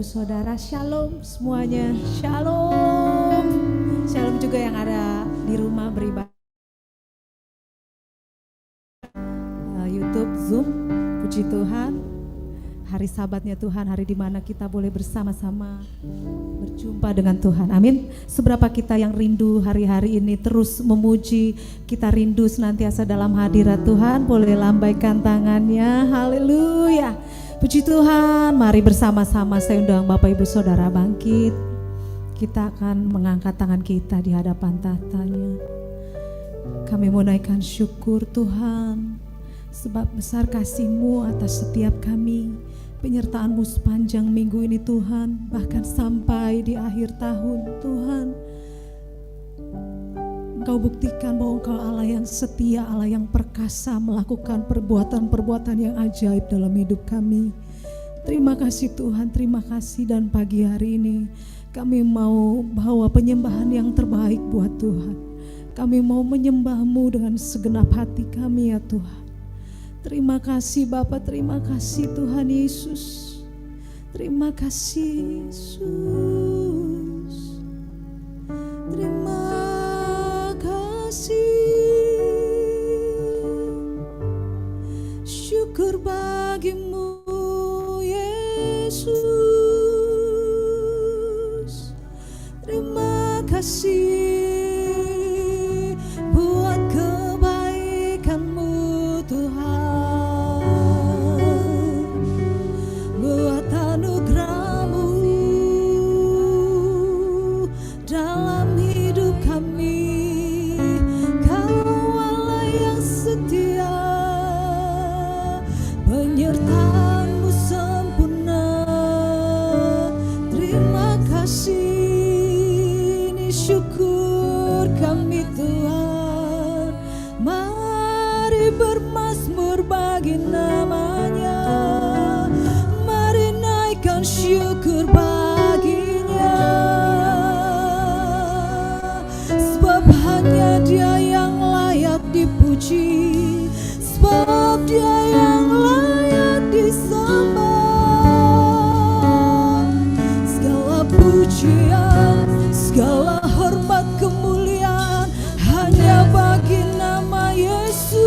Ibu Saudara, Shalom semuanya, Shalom. Shalom juga yang ada di rumah beribadah YouTube, Zoom. Puji Tuhan, hari Sabatnya Tuhan, hari di mana kita boleh bersama-sama berjumpa dengan Tuhan. Amin. Seberapa kita yang rindu hari-hari ini terus memuji, kita rindu senantiasa dalam hadirat Tuhan, boleh lambaikan tangannya. Haleluya. Puji Tuhan, mari bersama-sama saya undang Bapak Ibu Saudara bangkit. Kita akan mengangkat tangan kita di hadapan tahtanya. Kami mau naikkan syukur Tuhan, sebab besar kasih-Mu atas setiap kami. Penyertaan-Mu sepanjang minggu ini Tuhan, bahkan sampai di akhir tahun Tuhan. Engkau buktikan bahwa Engkau Allah yang setia, Allah yang perkasa, melakukan perbuatan-perbuatan yang ajaib dalam hidup kami. Terima kasih Tuhan, terima kasih. Dan pagi hari ini kami mau bawa penyembahan yang terbaik buat Tuhan. Kami mau menyembah-Mu dengan segenap hati kami ya Tuhan. Terima kasih Bapa, terima kasih Tuhan Yesus. Terima kasih Yesus. Terima kasih. Syukur bagimu Yesus. Terima kasih buat kebaikan-Mu Tuhan, buat anugerah-Mu dalam hidup kami. Kau Allah yang setia, penyertaan-Mu sempurna. Terima kasih, ini syukur kami Tuhan. Mari bermazmur bagi namanya, mari naikkan syukur baginya. Sebab hanya Dia yang layak dipuji, sebab Dia yang layak disembah. Segala pujian, segala hormat, kemuliaan hanya bagi nama Yesus.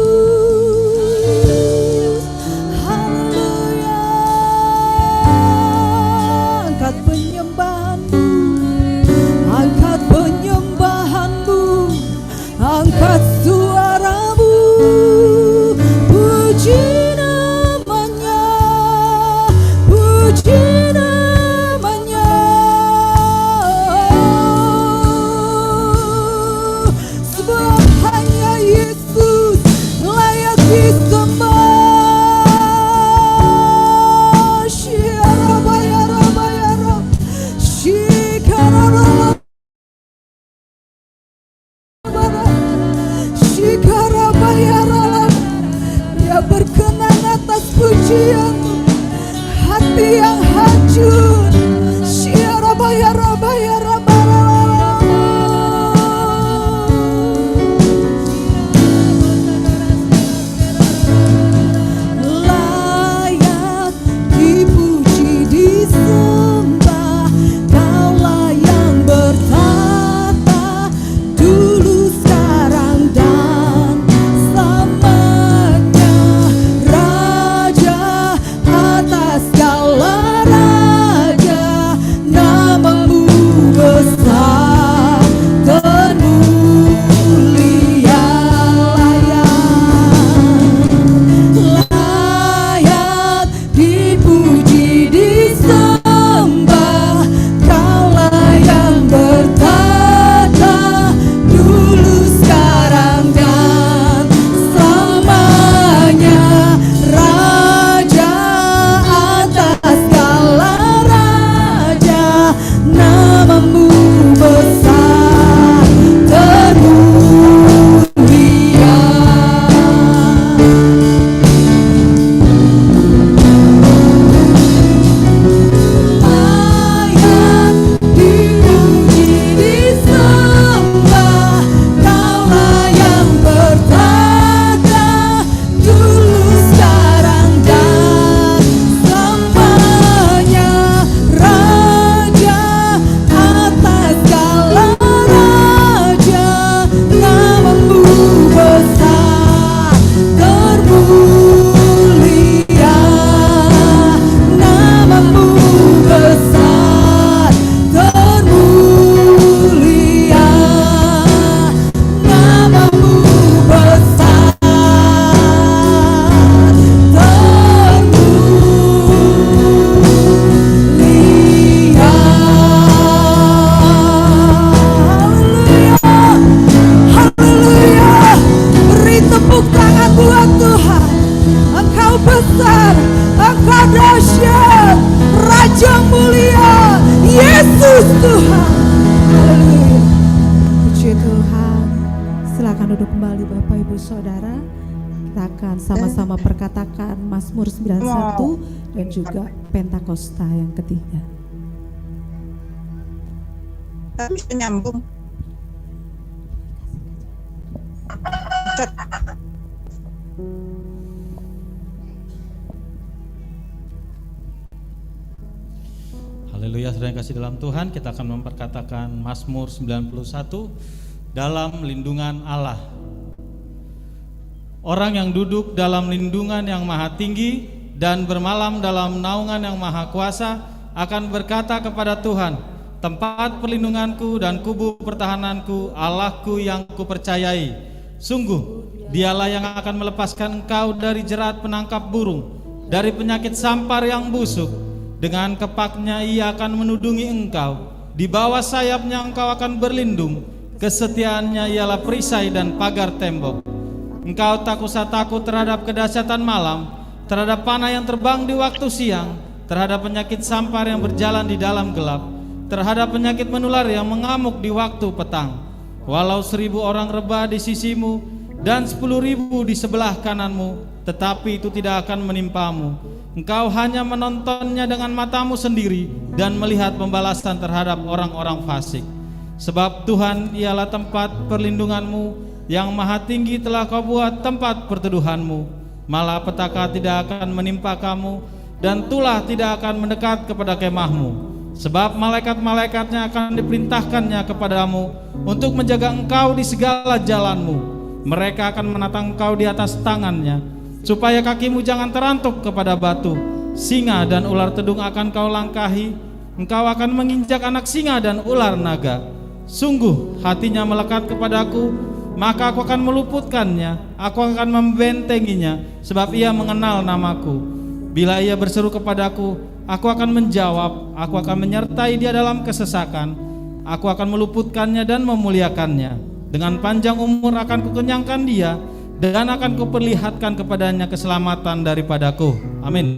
Puji Tuhan. Haleluya. Puji Tuhan. Silakan duduk kembali Bapak Ibu Saudara. Kita akan sama-sama perkatakan Mazmur 91 dan juga Pentakosta yang ketiga. Bisa nyambung. Haleluya, saudara yang kasih dalam Tuhan, kita akan memperkatakan Mazmur 91 dalam lindungan Allah. Orang yang duduk dalam lindungan yang maha tinggi dan bermalam dalam naungan yang maha kuasa akan berkata kepada Tuhan, tempat perlindunganku dan kubu pertahananku, Allahku yang kupercayai. Sungguh, dialah yang akan melepaskan engkau dari jerat penangkap burung, dari penyakit sampar yang busuk. Dengan kepaknya ia akan menudungi engkau, di bawah sayapnya engkau akan berlindung. Kesetiaannya ialah perisai dan pagar tembok. Engkau tak usah takut terhadap kedahsyatan malam, terhadap panah yang terbang di waktu siang, terhadap penyakit sampar yang berjalan di dalam gelap, terhadap penyakit menular yang mengamuk di waktu petang. Walau 1000 orang rebah di sisimu dan 10.000 di sebelah kananmu, tetapi itu tidak akan menimpamu. Engkau hanya menontonnya dengan matamu sendiri dan melihat pembalasan terhadap orang-orang fasik. Sebab Tuhan ialah tempat perlindunganmu, yang maha tinggi telah kau buat tempat perteduhanmu. Malapetaka tidak akan menimpa kamu, dan tulah tidak akan mendekat kepada kemahmu. Sebab malaikat-malaikatnya akan diperintahkannya kepadamu untuk menjaga engkau di segala jalanmu. Mereka akan menatang engkau di atas tangannya, supaya kakimu jangan terantuk kepada batu. Singa dan ular tedung akan kau langkahi. Engkau akan menginjak anak singa dan ular naga. Sungguh hatinya melekat kepadaku, maka aku akan meluputkannya. Aku akan membentenginya, sebab ia mengenal namaku. Bila ia berseru kepadaku, aku akan menjawab. Aku akan menyertai dia dalam kesesakan. Aku akan meluputkannya dan memuliakannya. Dengan panjang umur akan kukenyangkan dia, dan akan kuperlihatkan kepadanya keselamatan daripadaku. Amin.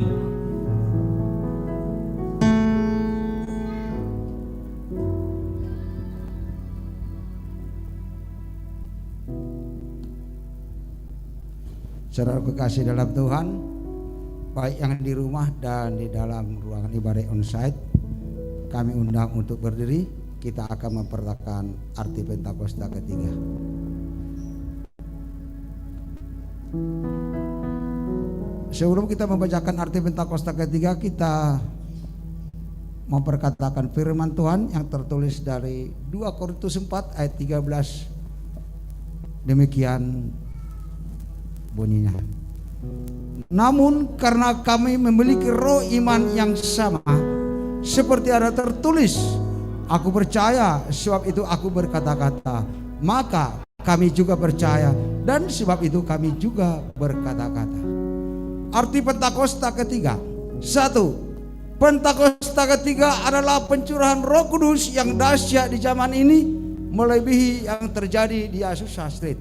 Saudara kekasih dalam Tuhan, baik yang di rumah dan di dalam ruangan ibadah onsite, kami undang untuk berdiri. Kita akan memperkatakan arti Pentakosta ketiga. Sebelum kita membacakan arti Pentakosta ketiga, kita memperkatakan firman Tuhan yang tertulis dari 2 Korintus 4 ayat 13. Demikian bunyinya. Namun karena kami memiliki roh iman yang sama, seperti ada tertulis, aku percaya, sebab itu aku berkata-kata, maka kami juga percaya, dan sebab itu kami juga berkata-kata. Arti Pentakosta ketiga. 1. Pentakosta ketiga adalah pencurahan Roh Kudus yang dahsyat di zaman ini, melebihi yang terjadi di Azusa Street.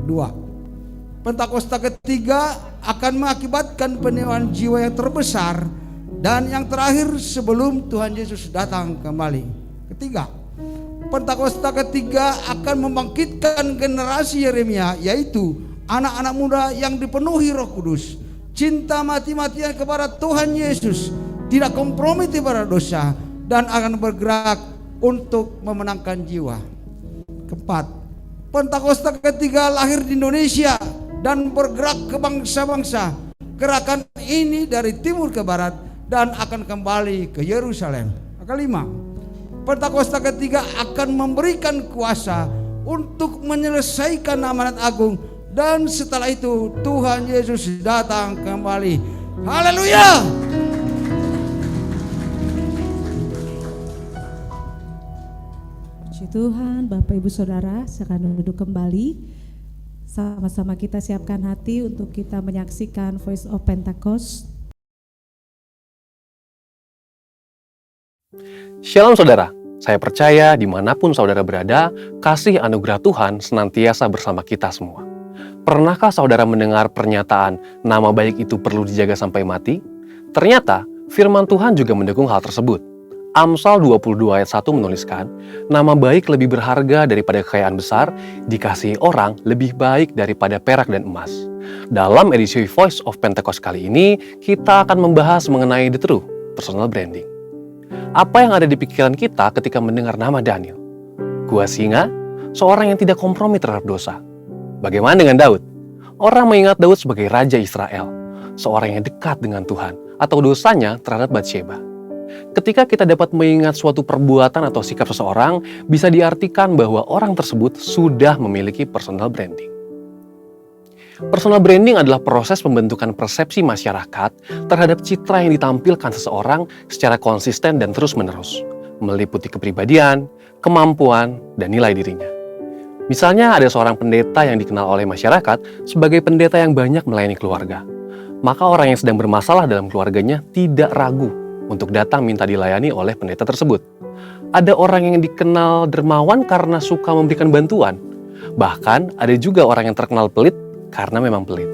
2. Pentakosta ketiga akan mengakibatkan penebusan jiwa yang terbesar dan yang terakhir sebelum Tuhan Yesus datang kembali. 3. Pentakosta ketiga akan membangkitkan generasi Yeremia, yaitu anak-anak muda yang dipenuhi Roh Kudus, cinta mati-matian kepada Tuhan Yesus, tidak kompromi pada dosa, dan akan bergerak untuk memenangkan jiwa. 4. Pentakosta ketiga lahir di Indonesia dan bergerak ke bangsa-bangsa. Gerakan ini dari timur ke barat dan akan kembali ke Yerusalem. 5. Pentakosta ketiga akan memberikan kuasa untuk menyelesaikan amanat agung, dan setelah itu Tuhan Yesus datang kembali. Haleluya. Puji Tuhan. Bapak Ibu Saudara, silakan duduk kembali. Sama-sama kita siapkan hati untuk kita menyaksikan Voice of Pentecost. Shalom saudara, saya percaya dimanapun saudara berada, kasih anugerah Tuhan senantiasa bersama kita semua. Pernahkah saudara mendengar pernyataan nama baik itu perlu dijaga sampai mati? Ternyata firman Tuhan juga mendukung hal tersebut. Amsal 22 ayat 1 menuliskan, nama baik lebih berharga daripada kekayaan besar, dikasihi orang lebih baik daripada perak dan emas. Dalam edisi Voice of Pentecost kali ini, kita akan membahas mengenai The True Personal Branding. Apa yang ada di pikiran kita ketika mendengar nama Daniel? Gua singa, seorang yang tidak kompromi terhadap dosa. Bagaimana dengan Daud? Orang mengingat Daud sebagai Raja Israel, seorang yang dekat dengan Tuhan, atau dosanya terhadap Batsheba. Ketika kita dapat mengingat suatu perbuatan atau sikap seseorang, bisa diartikan bahwa orang tersebut sudah memiliki personal branding. Personal branding adalah proses pembentukan persepsi masyarakat terhadap citra yang ditampilkan seseorang secara konsisten dan terus-menerus, meliputi kepribadian, kemampuan, dan nilai dirinya. Misalnya ada seorang pendeta yang dikenal oleh masyarakat sebagai pendeta yang banyak melayani keluarga. Maka orang yang sedang bermasalah dalam keluarganya tidak ragu untuk datang minta dilayani oleh pendeta tersebut. Ada orang yang dikenal dermawan karena suka memberikan bantuan. Bahkan ada juga orang yang terkenal pelit karena memang pelit.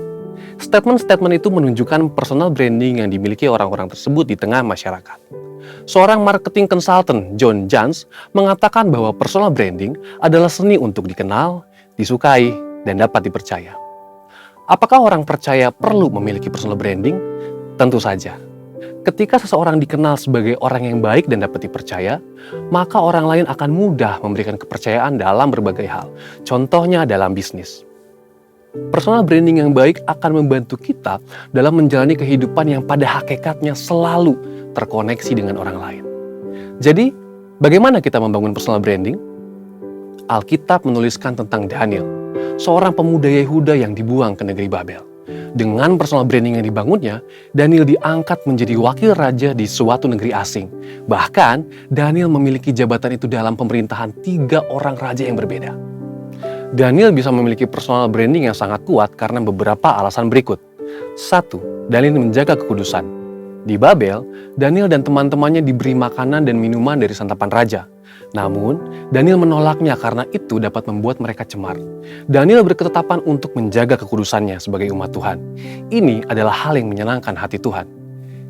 Statement-statement itu menunjukkan personal branding yang dimiliki orang-orang tersebut di tengah masyarakat. Seorang marketing consultant, John Jantsch, mengatakan bahwa personal branding adalah seni untuk dikenal, disukai, dan dapat dipercaya. Apakah orang percaya perlu memiliki personal branding? Tentu saja. Ketika seseorang dikenal sebagai orang yang baik dan dapat dipercaya, maka orang lain akan mudah memberikan kepercayaan dalam berbagai hal. Contohnya dalam bisnis. Personal branding yang baik akan membantu kita dalam menjalani kehidupan yang pada hakikatnya selalu terkoneksi dengan orang lain. Jadi, bagaimana kita membangun personal branding? Alkitab menuliskan tentang Daniel, seorang pemuda Yehuda yang dibuang ke negeri Babel. Dengan personal branding yang dibangunnya, Daniel diangkat menjadi wakil raja di suatu negeri asing. Bahkan, Daniel memiliki jabatan itu dalam pemerintahan 3 orang raja yang berbeda. Daniel bisa memiliki personal branding yang sangat kuat karena beberapa alasan berikut. 1. Daniel menjaga kekudusan. Di Babel, Daniel dan teman-temannya diberi makanan dan minuman dari santapan raja. Namun, Daniel menolaknya karena itu dapat membuat mereka cemar. Daniel berketetapan untuk menjaga kekudusannya sebagai umat Tuhan. Ini adalah hal yang menyenangkan hati Tuhan.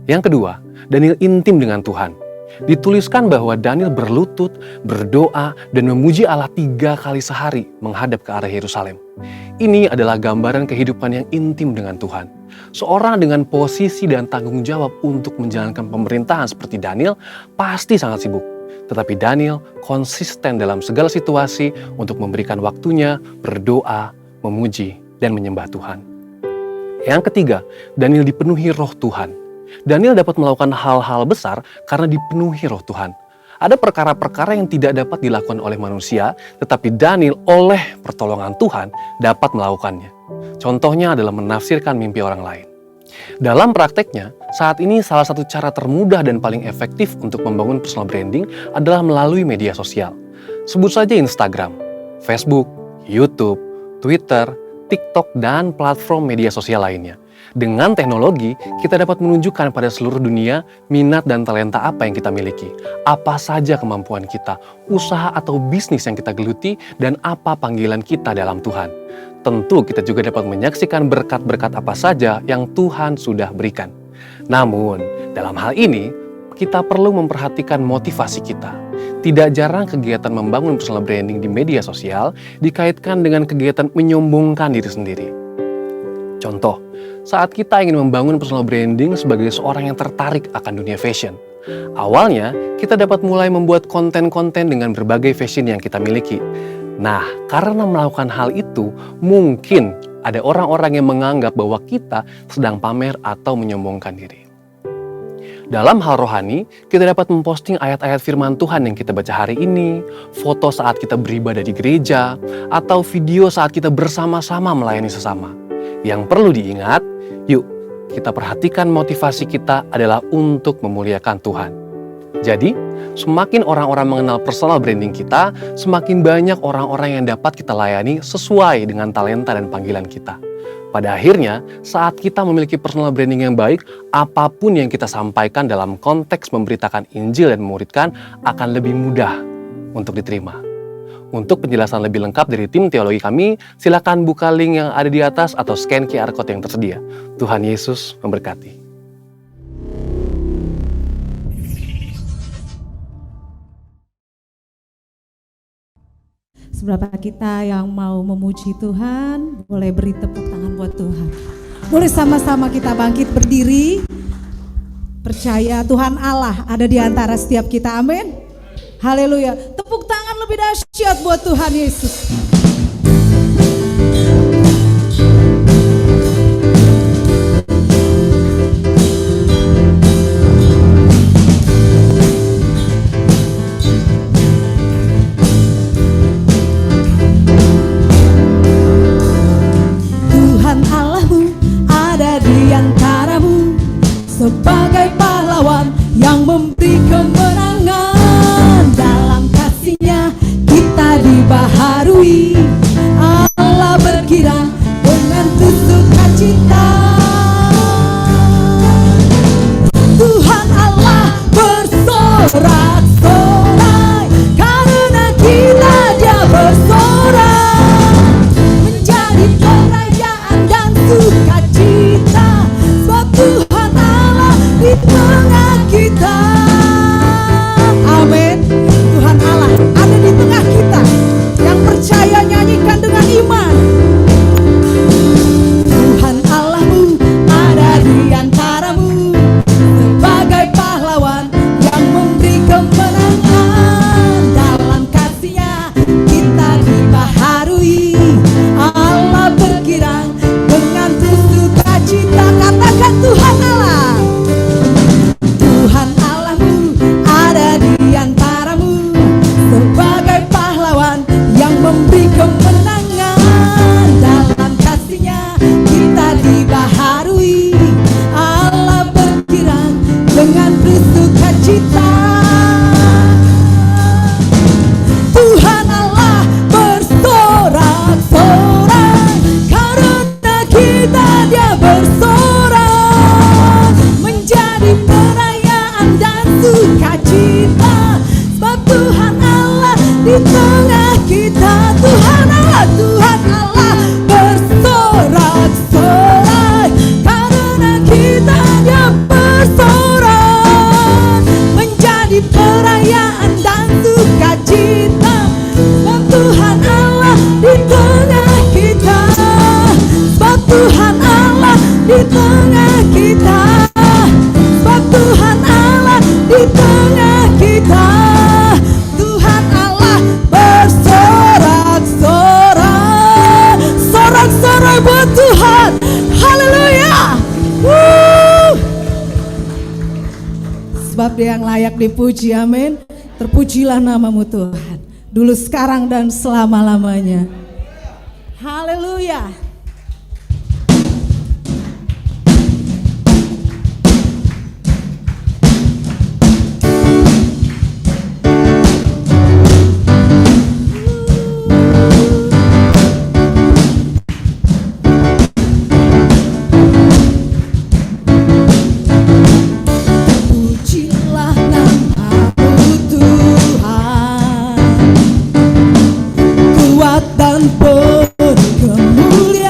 Yang kedua, Daniel intim dengan Tuhan. Dituliskan bahwa Daniel berlutut, berdoa, dan memuji Allah 3 kali sehari menghadap ke arah Yerusalem. Ini adalah gambaran kehidupan yang intim dengan Tuhan. Seorang dengan posisi dan tanggung jawab untuk menjalankan pemerintahan seperti Daniel pasti sangat sibuk. Tetapi Daniel konsisten dalam segala situasi untuk memberikan waktunya, berdoa, memuji, dan menyembah Tuhan. Yang ketiga, Daniel dipenuhi roh Tuhan. Daniel dapat melakukan hal-hal besar karena dipenuhi roh Tuhan. Ada perkara-perkara yang tidak dapat dilakukan oleh manusia, tetapi Daniel oleh pertolongan Tuhan dapat melakukannya. Contohnya adalah menafsirkan mimpi orang lain. Dalam prakteknya, saat ini salah satu cara termudah dan paling efektif untuk membangun personal branding adalah melalui media sosial. Sebut saja Instagram, Facebook, YouTube, Twitter, TikTok, dan platform media sosial lainnya. Dengan teknologi, kita dapat menunjukkan pada seluruh dunia minat dan talenta apa yang kita miliki, apa saja kemampuan kita, usaha atau bisnis yang kita geluti, dan apa panggilan kita dalam Tuhan. Tentu kita juga dapat menyaksikan berkat-berkat apa saja yang Tuhan sudah berikan. Namun, dalam hal ini, kita perlu memperhatikan motivasi kita. Tidak jarang kegiatan membangun personal branding di media sosial dikaitkan dengan kegiatan menyombongkan diri sendiri. Contoh, saat kita ingin membangun personal branding sebagai seorang yang tertarik akan dunia fashion. Awalnya, kita dapat mulai membuat konten-konten dengan berbagai fashion yang kita miliki. Nah, karena melakukan hal itu, mungkin ada orang-orang yang menganggap bahwa kita sedang pamer atau menyombongkan diri. Dalam hal rohani, kita dapat memposting ayat-ayat firman Tuhan yang kita baca hari ini, foto saat kita beribadah di gereja, atau video saat kita bersama-sama melayani sesama. Yang perlu diingat, yuk kita perhatikan motivasi kita adalah untuk memuliakan Tuhan. Jadi, semakin orang-orang mengenal personal branding kita, semakin banyak orang-orang yang dapat kita layani sesuai dengan talenta dan panggilan kita. Pada akhirnya, saat kita memiliki personal branding yang baik, apapun yang kita sampaikan dalam konteks memberitakan Injil dan memuridkan akan lebih mudah untuk diterima. Untuk penjelasan lebih lengkap dari tim teologi kami, silakan buka link yang ada di atas atau scan QR Code yang tersedia. Tuhan Yesus memberkati. Seberapa kita yang mau memuji Tuhan, boleh beri tepuk tangan buat Tuhan. Boleh sama-sama kita bangkit berdiri. Percaya Tuhan Allah ada di antara setiap kita, amin. Haleluya. Tepuk tangan lebih dahsyat buat Tuhan Yesus. Tuhan Allahmu ada di antaramu sebagai pahlawan yang memberi kemenangan. Dalam kasih-Nya kita dibaharui, Allah berkira dengan sukacita. Tuhan Allah bersorak-sorai karena kita Dia bersorak, menjadi perayaan dan sukacita, sebab Tuhan Allah di tengah kita. Amin. Tuhan Allah ada di tengah kita. Yang percaya nyanyikan dengan iman. Tuhan Allahmu ada di antaramu sebagai pahlawan yang memberi kemenangan. Dalam kasih-Nya kita dibaharui, Allah berkirang dengan sukacita. Katakan Tuhan Allah. Tuhan Allahmu ada di antaramu sebagai pahlawan yang memberi kemenangan. Dalam kasih-Nya kita dibaharui, Allah berkirang dengan bersukacita. Tuhan Allah bersorak-sorai karena kita Dia bersorak, menjadi perayaan dan sukacita, sebab Tuhan Allah di tengah kita. Tuhan Allah bersorak-sorai karena kita Dia bersorak, menjadi perayaan dan sukacita, sebab Tuhan Allah di tengah kita. Sebab Tuhan Allah di tengah kita. Sebab Tuhan Allah di tengah kita. Tuhan Allah bersorak-sorai, sorak-sorai buat Tuhan. Haleluya. Sebab Dia yang layak dipuji, amin. Terpujilah namamu Tuhan, dulu, sekarang, dan selama-lamanya. Haleluya. Pujilah namamu Tuhan, kuat dan penuh kemuliaan.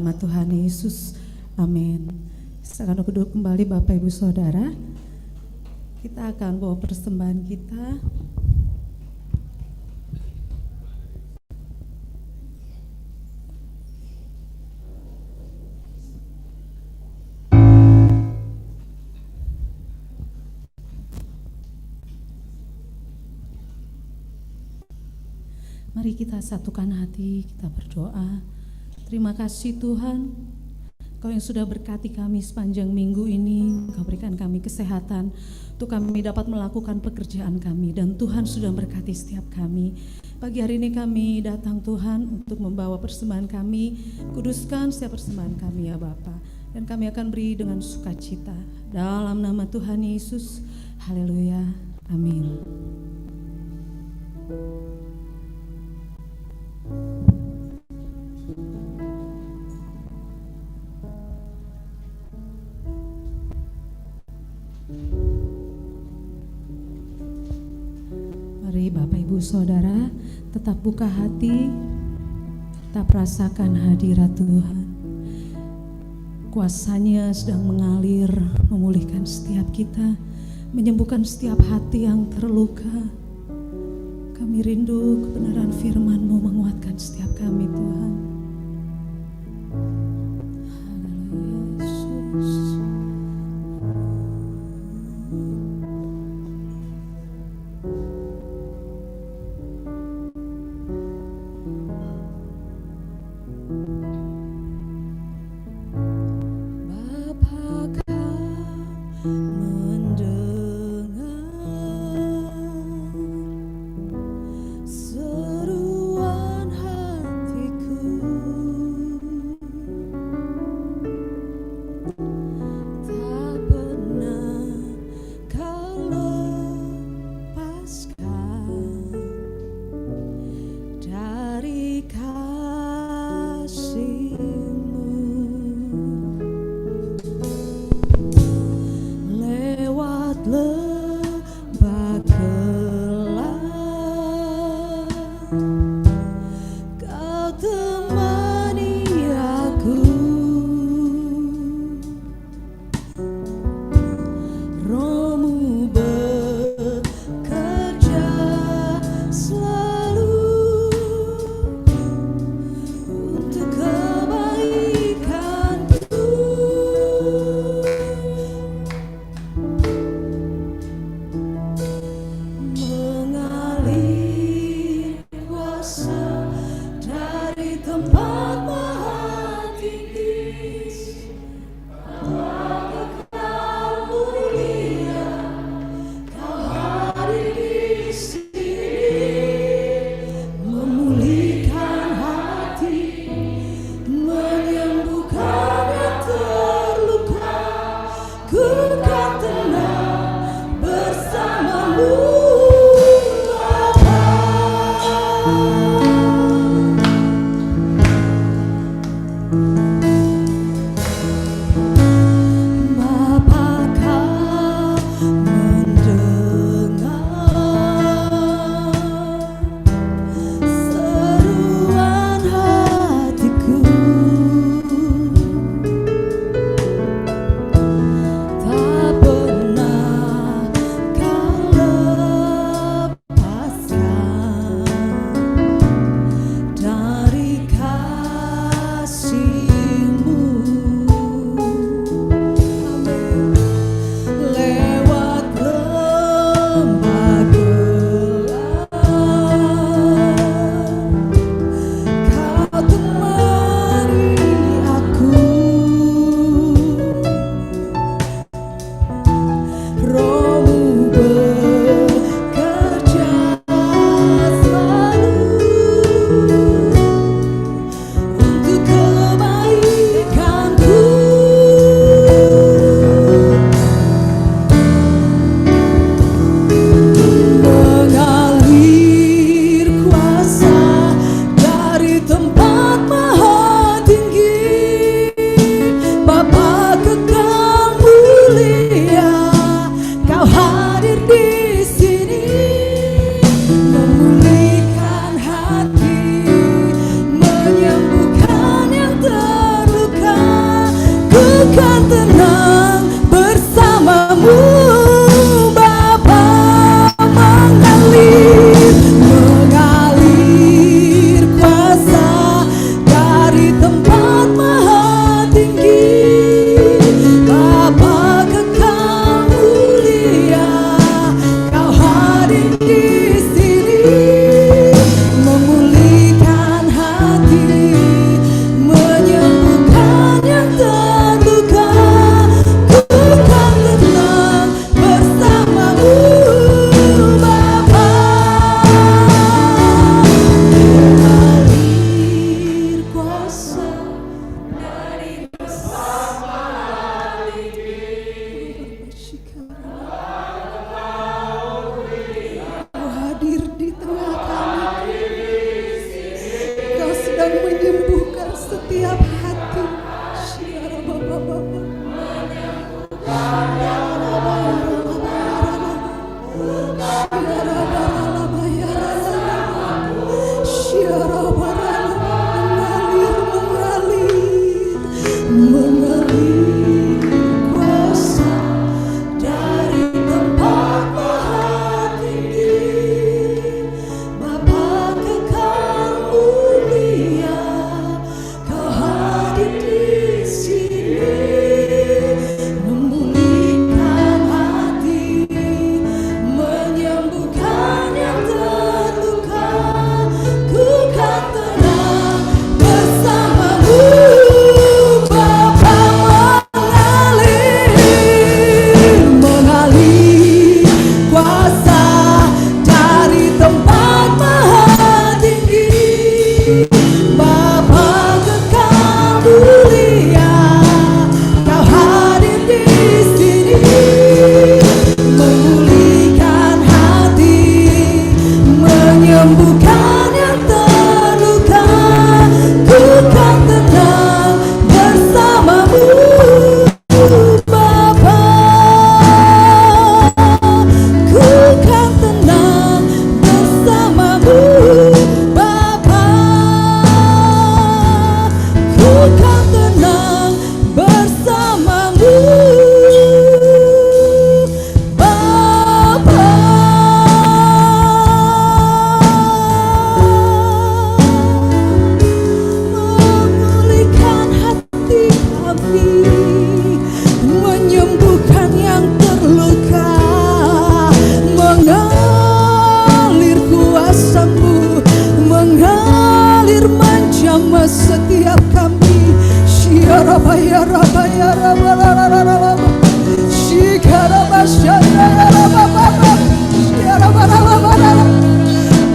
nama Tuhan Yesus. Amin. Silakan duduk kembali Bapak Ibu Saudara. Kita akan bawa persembahan kita. Mari kita satukan hati, kita berdoa. Terima kasih Tuhan, Kau yang sudah berkati kami sepanjang minggu ini. Kau berikan kami kesehatan untuk kami dapat melakukan pekerjaan kami, dan Tuhan sudah berkati setiap kami. Pagi hari ini kami datang Tuhan untuk membawa persembahan kami. Kuduskan setiap persembahan kami ya Bapa, dan kami akan beri dengan sukacita dalam nama Tuhan Yesus. Haleluya, amin. Mari Bapak Ibu Saudara tetap buka hati, tetap rasakan hadirat Tuhan. Kuasanya sedang mengalir, memulihkan setiap kita, menyembuhkan setiap hati yang terluka. Kami rindu kebenaran firman-Mu menguatkan setiap kami Tuhan. Haleluya Yesus.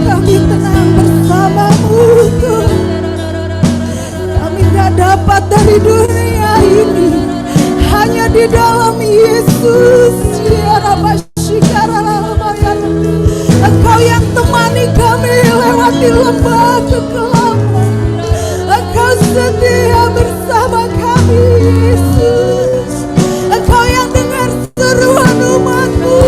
Kami tenang bersamamu Tuhan. Kami gak dapat dari dunia ini, hanya di dalam Yesus. Engkau yang temani kami lewati lembah kegelapan. Engkau setia bersama kami Yesus. Engkau yang dengar seruan umatmu.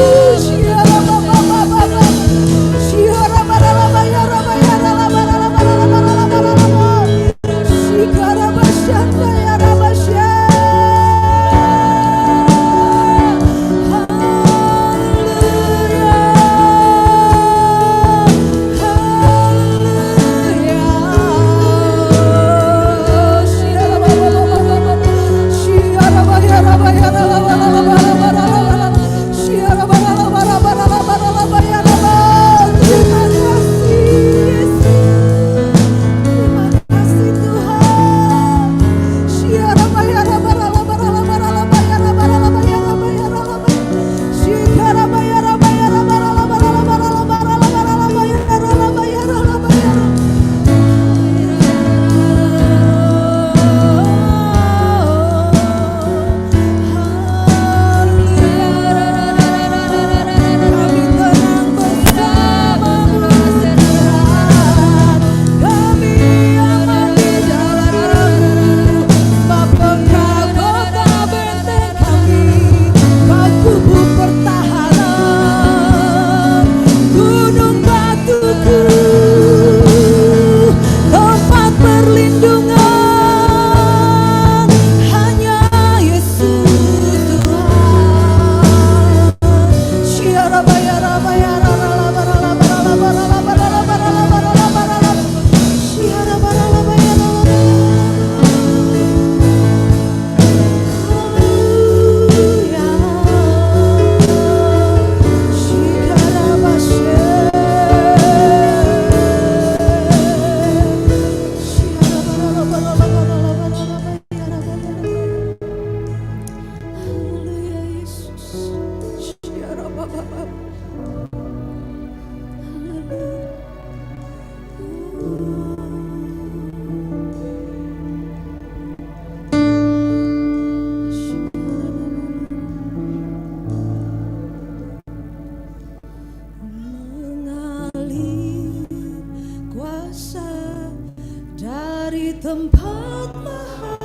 Tempat maha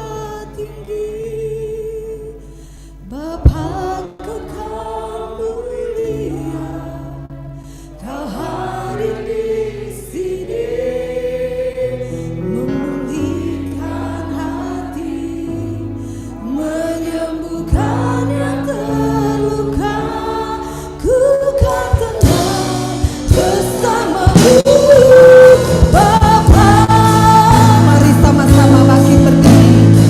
tinggi, Bapa kekal mulia, Kau hadir di sini, memulihkan hati, menyembuhkan yang terluka. Ku kan tenang bersamamu, Bapa. Mari sama-sama bangkit berdiri.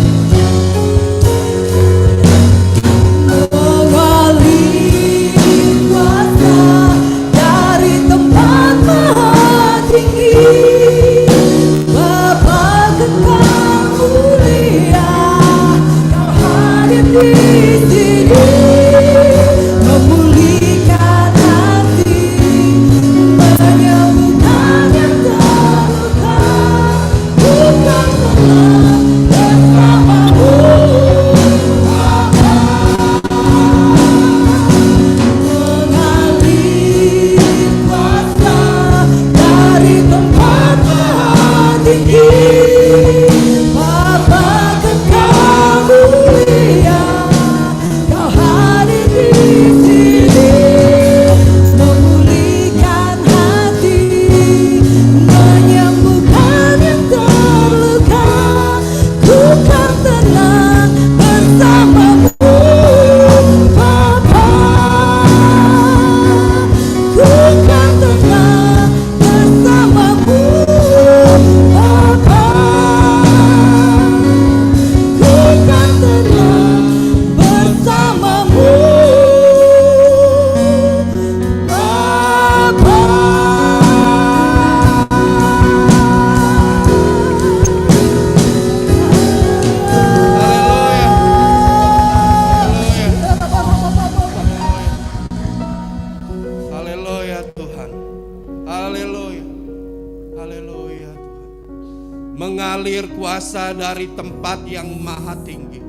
berkuasa dari tempat yang maha tinggi.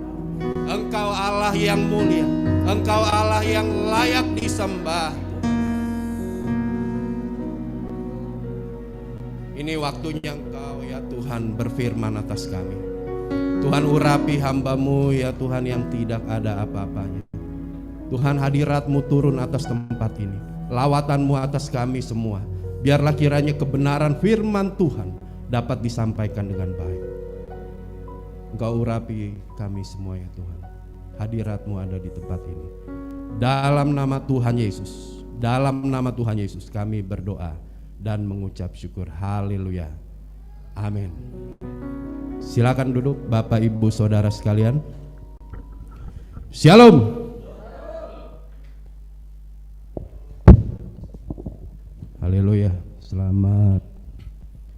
Engkau Allah yang mulia, Engkau Allah yang layak disembah. Ini waktunya Engkau ya Tuhan berfirman atas kami. Tuhan urapi hamba-Mu ya Tuhan yang tidak ada apa-apanya. Tuhan hadirat-Mu turun atas tempat ini. Lawatan-Mu atas kami semua. Biarlah kiranya kebenaran firman Tuhan dapat disampaikan dengan baik. Engkau urapi kami semua ya Tuhan. Hadirat-Mu ada di tempat ini. Dalam nama Tuhan Yesus, dalam nama Tuhan Yesus kami berdoa dan mengucap syukur. Haleluya. Amin. Silakan duduk Bapak Ibu Saudara sekalian. Shalom. Haleluya. Selamat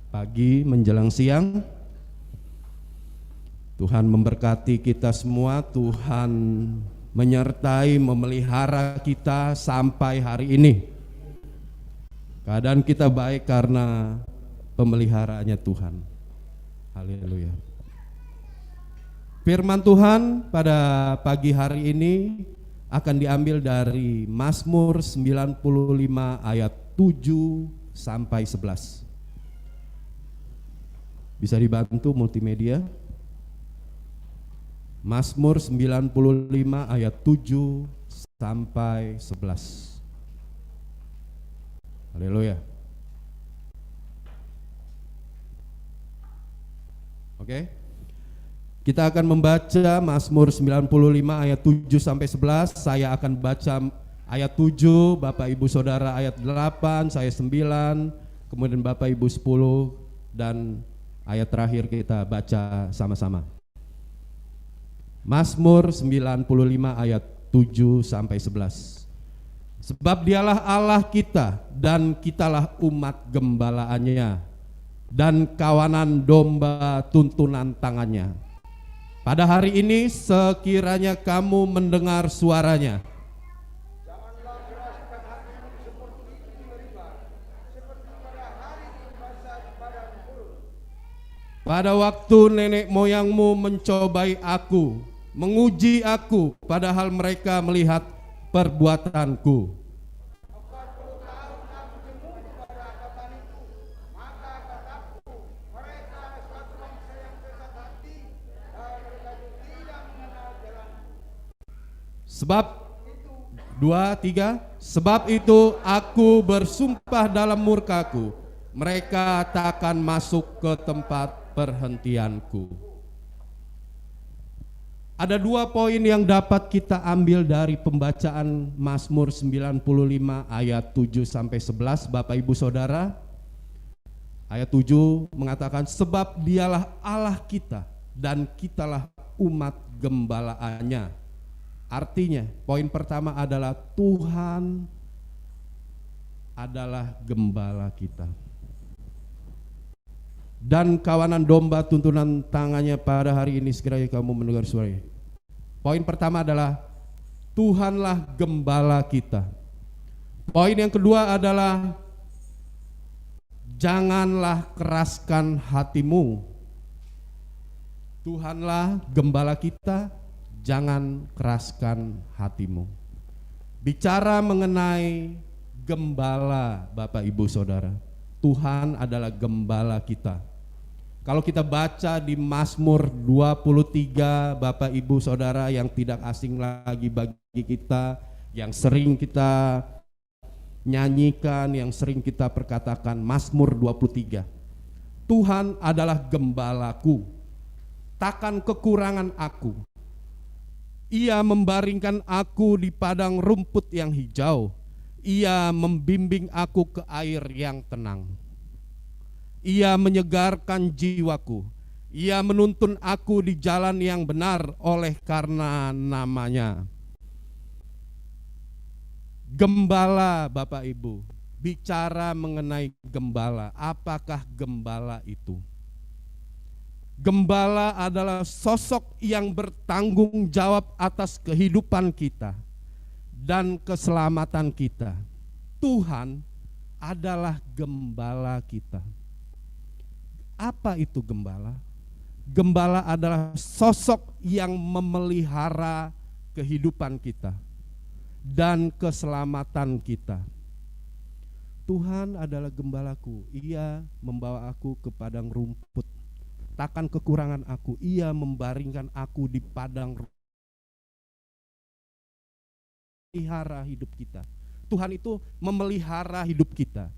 pagi menjelang siang. Tuhan memberkati kita semua. Tuhan menyertai, memelihara kita sampai hari ini. Keadaan kita baik karena pemeliharaannya Tuhan. Haleluya. Firman Tuhan pada pagi hari ini akan diambil dari Mazmur 95 ayat 7 sampai 11. Bisa dibantu multimedia? Mazmur 95 ayat 7 sampai 11. Haleluya. Oke. Kita akan membaca Mazmur 95 ayat 7 sampai 11. Saya akan baca ayat 7, Bapak Ibu Saudara ayat 8, saya 9, kemudian Bapak Ibu 10, dan ayat terakhir kita baca sama-sama. Mazmur 95 ayat 7 sampai 11. Sebab dialah Allah kita dan kitalah umat gembalaannya dan kawanan domba tuntunan tangannya. Pada hari ini sekiranya kamu mendengar suaranya, pada waktu nenek moyangmu mencobai aku, menguji aku, padahal mereka melihat perbuatanku. Sebab itu aku bersumpah dalam murkaku, mereka takkan masuk ke tempat perhentianku. Ada dua poin yang dapat kita ambil dari pembacaan Mazmur 95 ayat 7 sampai 11, Bapak Ibu Saudara. Ayat 7 mengatakan, sebab dialah Allah kita dan kitalah umat gembalaannya. Artinya, poin pertama adalah Tuhan adalah gembala kita. Dan kawanan domba tuntunan tangannya pada hari ini sekiranya kamu mendengar suaranya. Poin pertama adalah Tuhanlah gembala kita. Poin yang kedua adalah janganlah keraskan hatimu. Tuhanlah gembala kita, jangan keraskan hatimu. Bicara mengenai gembala, Bapak Ibu Saudara, Tuhan adalah gembala kita. Kalau kita baca di Mazmur 23, Bapak Ibu Saudara, yang tidak asing lagi bagi kita, yang sering kita nyanyikan, yang sering kita perkatakan, Mazmur 23. Tuhan adalah gembalaku, takkan kekurangan aku. Ia membaringkan aku di padang rumput yang hijau. Ia membimbing aku ke air yang tenang. Ia menyegarkan jiwaku. Ia menuntun aku di jalan yang benar oleh karena namanya. Gembala, Bapak Ibu, bicara mengenai gembala. Apakah gembala itu? Gembala adalah sosok yang bertanggung jawab atas kehidupan kita dan keselamatan kita. Tuhan adalah gembala kita. Apa itu gembala? Gembala adalah sosok yang memelihara kehidupan kita dan keselamatan kita. Tuhan adalah gembalaku, Ia membawa aku ke padang rumput. Takkan kekurangan aku, Ia membaringkan aku di padang rumput. Memelihara hidup kita. Tuhan itu memelihara hidup kita.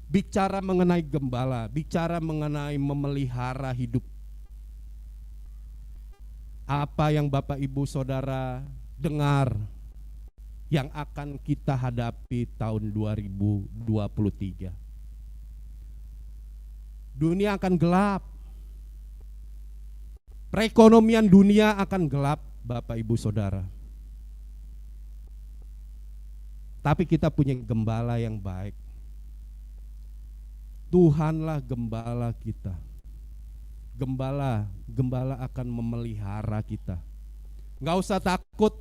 Bicara mengenai gembala, bicara mengenai memelihara hidup. Apa yang Bapak Ibu Saudara dengar yang akan kita hadapi tahun 2023. Dunia akan gelap. Perekonomian dunia akan gelap, Bapak Ibu Saudara. Tapi kita punya gembala yang baik. Tuhanlah gembala kita. Gembala akan memelihara kita. Nggak usah takut.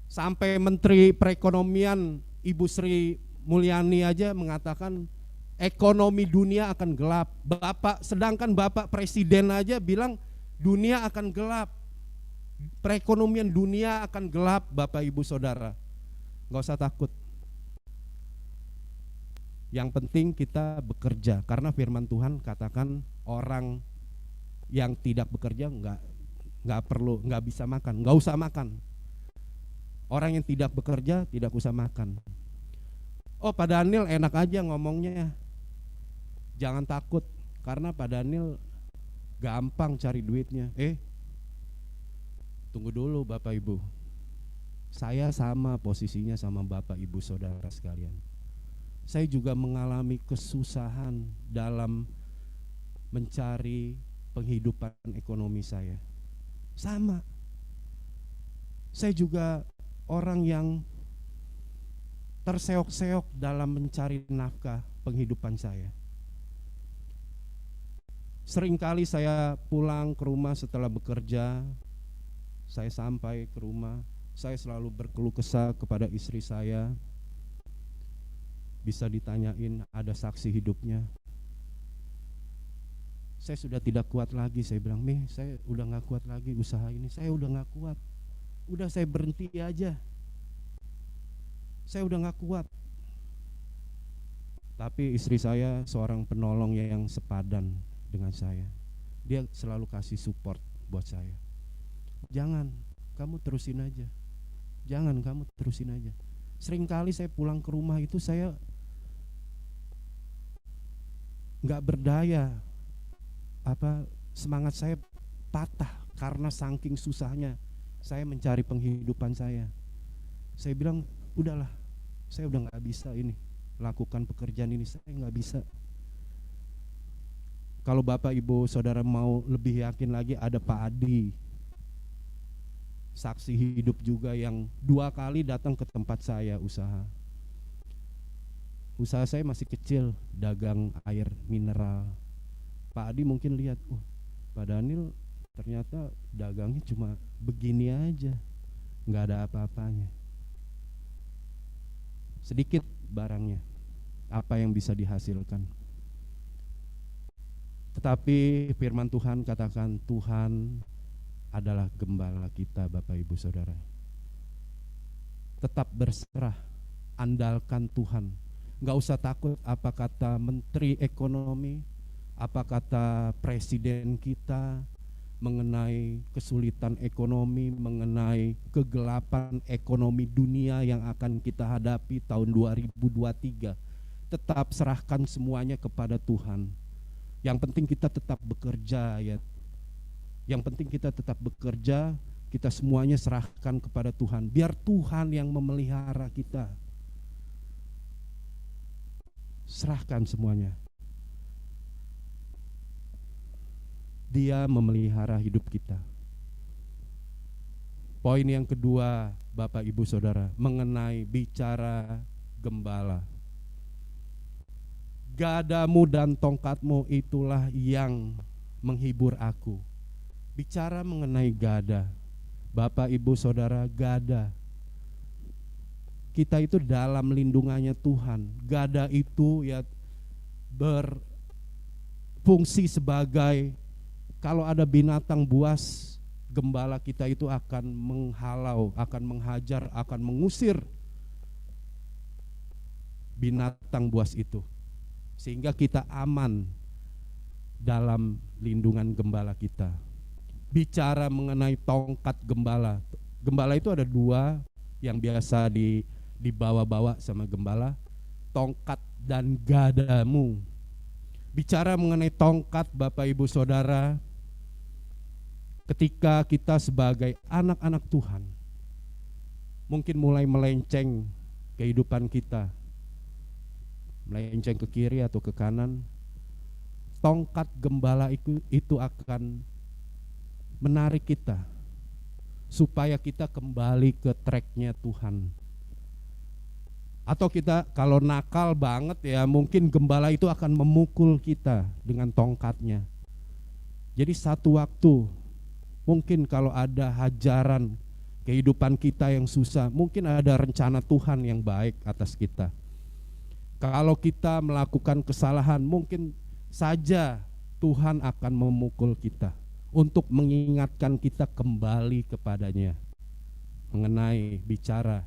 Sampai Menteri Perekonomian Ibu Sri Mulyani aja mengatakan ekonomi dunia akan gelap. Sedangkan Bapak Presiden aja bilang dunia akan gelap. Perekonomian dunia akan gelap, Bapak Ibu Saudara. Nggak usah takut. Yang penting kita bekerja, karena firman Tuhan katakan orang yang tidak bekerja nggak bisa makan, nggak usah makan. Orang yang tidak bekerja tidak usah makan. Oh, Pak Daniel enak aja ngomongnya. Jangan takut, karena Pak Daniel gampang cari duitnya. Tunggu dulu Bapak Ibu. Saya sama posisinya sama Bapak Ibu Saudara sekalian. Saya juga mengalami kesusahan dalam mencari penghidupan ekonomi saya. Sama. Saya juga orang yang terseok-seok dalam mencari nafkah penghidupan saya. Seringkali saya pulang ke rumah setelah bekerja, saya sampai ke rumah, saya selalu berkeluh kesah kepada istri saya. Bisa ditanyain, ada saksi hidupnya. Saya sudah tidak kuat lagi, saya bilang, saya udah gak kuat lagi usaha ini, saya udah gak kuat. Udah saya berhenti aja. Saya udah gak kuat. Tapi istri saya seorang penolong yang sepadan dengan saya. Dia selalu kasih support buat saya. Jangan, kamu terusin aja. Jangan, kamu terusin aja. Seringkali saya pulang ke rumah itu saya gak berdaya. Semangat saya patah karena saking susahnya saya mencari penghidupan saya. Saya bilang, udahlah, saya udah gak bisa ini lakukan pekerjaan ini, saya gak bisa. Kalau Bapak Ibu Saudara mau lebih yakin lagi, ada Pak Adi, saksi hidup juga, yang 2 kali datang ke tempat saya usaha. Usaha saya masih kecil, dagang air mineral. Pak Adi mungkin lihat, Pak Daniel ternyata dagangnya cuma begini aja, nggak ada apa-apanya. Sedikit barangnya, apa yang bisa dihasilkan. Tetapi firman Tuhan katakan, Tuhan adalah gembala kita, Bapak Ibu Saudara. Tetap berserah, andalkan Tuhan. Nggak usah takut apa kata Menteri Ekonomi, apa kata Presiden kita mengenai kesulitan ekonomi, mengenai kegelapan ekonomi dunia yang akan kita hadapi tahun 2023. Tetap serahkan semuanya kepada Tuhan. Yang penting kita tetap bekerja, ya. Yang penting kita tetap bekerja, kita semuanya serahkan kepada Tuhan. Biar Tuhan yang memelihara kita. Serahkan semuanya. Dia memelihara hidup kita. Poin yang kedua, Bapak Ibu Saudara, mengenai bicara gembala. Gadamu dan tongkatmu itulah yang menghibur aku. Bicara mengenai gada, Bapak Ibu Saudara, gada. Kita itu dalam lindungannya Tuhan. Gada itu ya berfungsi sebagai kalau ada binatang buas, gembala kita itu akan menghalau, akan menghajar, akan mengusir binatang buas itu, sehingga kita aman dalam lindungan gembala kita. Bicara mengenai tongkat gembala, gembala itu ada dua yang biasa dibawa-bawa sama gembala, tongkat dan gadamu. Bicara mengenai tongkat, Bapak Ibu Saudara, ketika kita sebagai anak-anak Tuhan mungkin mulai melenceng kehidupan kita, melenceng ke kiri atau ke kanan, tongkat gembala itu akan menarik kita supaya kita kembali ke tracknya Tuhan. Atau kita kalau nakal banget ya, mungkin gembala itu akan memukul kita dengan tongkatnya. Jadi satu waktu mungkin kalau ada hajaran kehidupan kita yang susah, mungkin ada rencana Tuhan yang baik atas kita. Kalau kita melakukan kesalahan, mungkin saja Tuhan akan memukul kita untuk mengingatkan kita kembali kepadanya mengenai bicara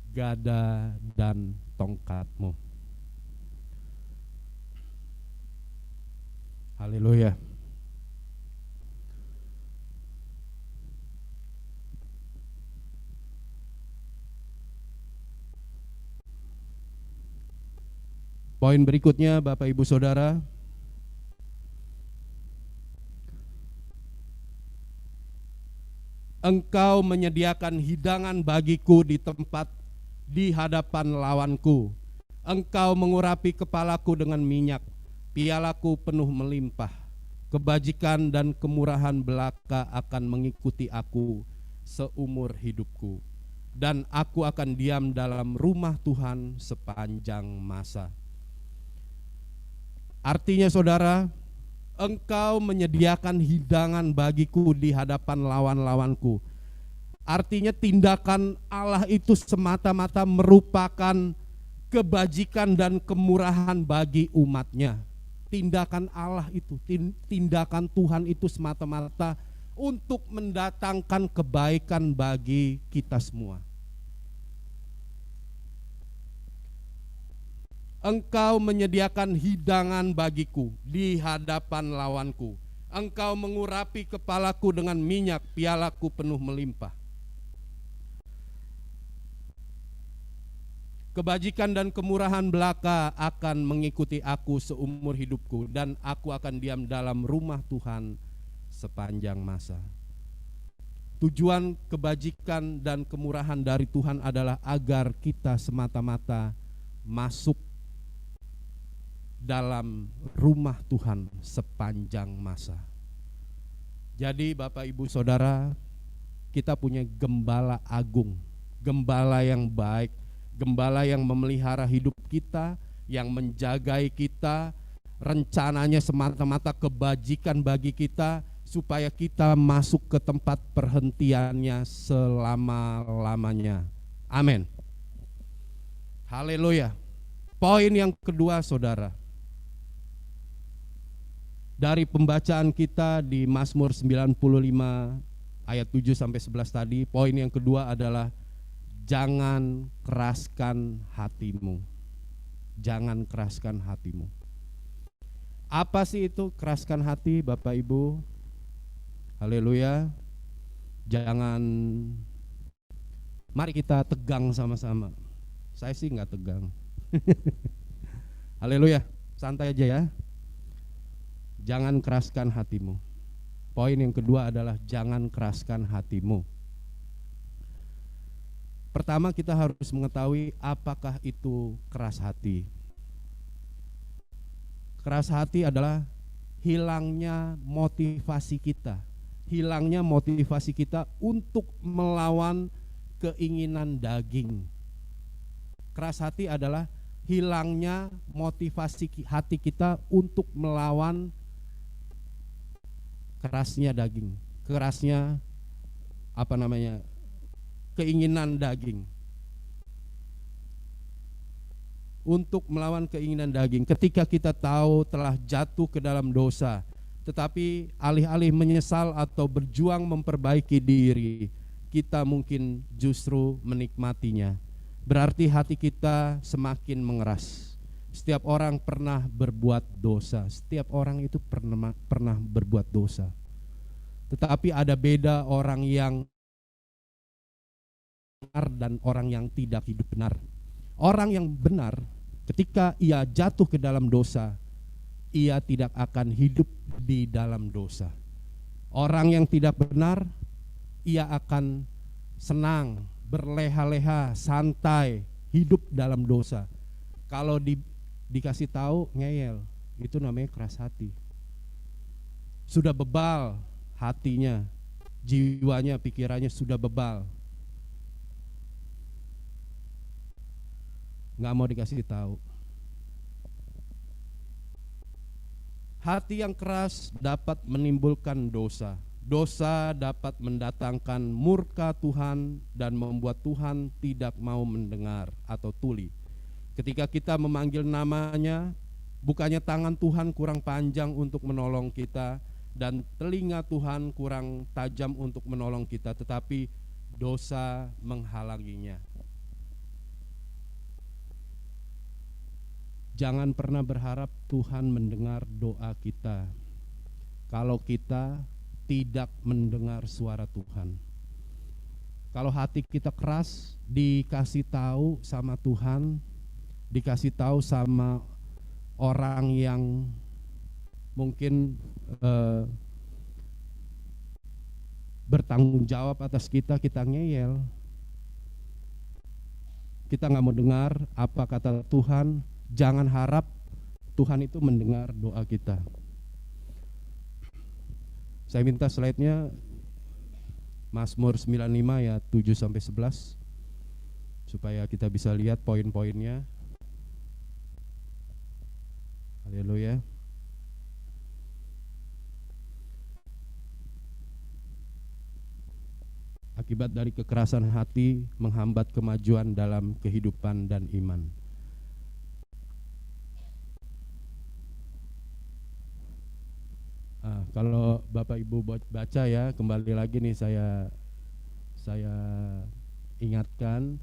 gada dan tongkatmu. Haleluya. Poin berikutnya, Bapak Ibu Saudara, Engkau menyediakan hidangan bagiku di hadapan lawanku. Engkau mengurapi kepalaku dengan minyak, pialaku penuh melimpah. Kebajikan dan kemurahan belaka akan mengikuti aku seumur hidupku, dan aku akan diam dalam rumah Tuhan sepanjang masa. Artinya saudara, Engkau menyediakan hidangan bagiku di hadapan lawan-lawanku. Artinya tindakan Allah itu semata-mata merupakan kebajikan dan kemurahan bagi umatnya. Tindakan Allah itu, tindakan Tuhan itu semata-mata untuk mendatangkan kebaikan bagi kita semua. Engkau menyediakan hidangan bagiku di hadapan lawanku. Engkau mengurapi kepalaku dengan minyak, pialaku penuh melimpah. Kebajikan dan kemurahan belaka akan mengikuti aku seumur hidupku, dan aku akan diam dalam rumah Tuhan sepanjang masa. Tujuan kebajikan dan kemurahan dari Tuhan adalah agar kita semata-mata masuk dalam rumah Tuhan sepanjang masa. Jadi Bapak Ibu Saudara, kita punya gembala agung, gembala yang baik, gembala yang memelihara hidup kita, yang menjagai kita, rencananya semata-mata kebajikan bagi kita, supaya kita masuk ke tempat perhentiannya selama-lamanya. Amin. Haleluya. Poin yang kedua saudara, dari pembacaan kita di Mazmur 95 ayat 7-11 tadi, poin yang kedua adalah jangan keraskan hatimu. Jangan keraskan hatimu. Apa sih itu keraskan hati Bapak Ibu? Haleluya. Mari kita tegang sama-sama. Saya sih enggak tegang. Haleluya. Santai aja ya. Jangan keraskan hatimu. Poin yang kedua adalah jangan keraskan hatimu. Pertama kita harus mengetahui apakah itu keras hati. Keras hati adalah hilangnya motivasi kita. Hilangnya motivasi kita untuk melawan keinginan daging. Keras hati adalah hilangnya motivasi hati kita untuk melawan kerasnya daging, kerasnya keinginan daging. Untuk melawan keinginan daging, ketika kita tahu telah jatuh ke dalam dosa, Tetapi alih-alih menyesal atau berjuang memperbaiki diri, kita mungkin justru menikmatinya. Berarti hati kita semakin mengeras. Setiap orang pernah berbuat dosa. Setiap orang itu pernah berbuat dosa. Tetapi ada beda orang yang benar dan orang yang tidak hidup benar. Orang yang benar, ketika ia jatuh ke dalam dosa, ia tidak akan hidup di dalam dosa. Orang yang tidak benar, ia akan senang, berleha-leha, santai, hidup dalam dosa. Kalau dikasih tahu ngeyel, itu namanya keras hati. Sudah bebal hatinya, jiwanya, pikirannya sudah bebal. Nggak mau dikasih tahu. Hati yang keras dapat menimbulkan dosa. Dosa dapat mendatangkan murka Tuhan dan membuat Tuhan tidak mau mendengar atau tuli. Ketika kita memanggil namanya, bukannya tangan Tuhan kurang panjang untuk menolong kita dan telinga Tuhan kurang tajam untuk menolong kita, tetapi dosa menghalanginya. Jangan pernah berharap Tuhan mendengar doa kita kalau kita tidak mendengar suara Tuhan. Kalau hati kita keras, dikasih tahu sama Tuhan, dikasih tahu sama orang yang mungkin bertanggung jawab atas kita, kita ngeyel. Kita nggak mau dengar apa kata Tuhan. Jangan harap Tuhan itu mendengar doa kita. Saya minta slide-nya Mazmur 95 ya 7-11 supaya kita bisa lihat poin-poinnya. Haleluya. Akibat dari kekerasan hati menghambat kemajuan dalam kehidupan dan iman. Kalau Bapak Ibu baca ya, kembali lagi nih saya ingatkan.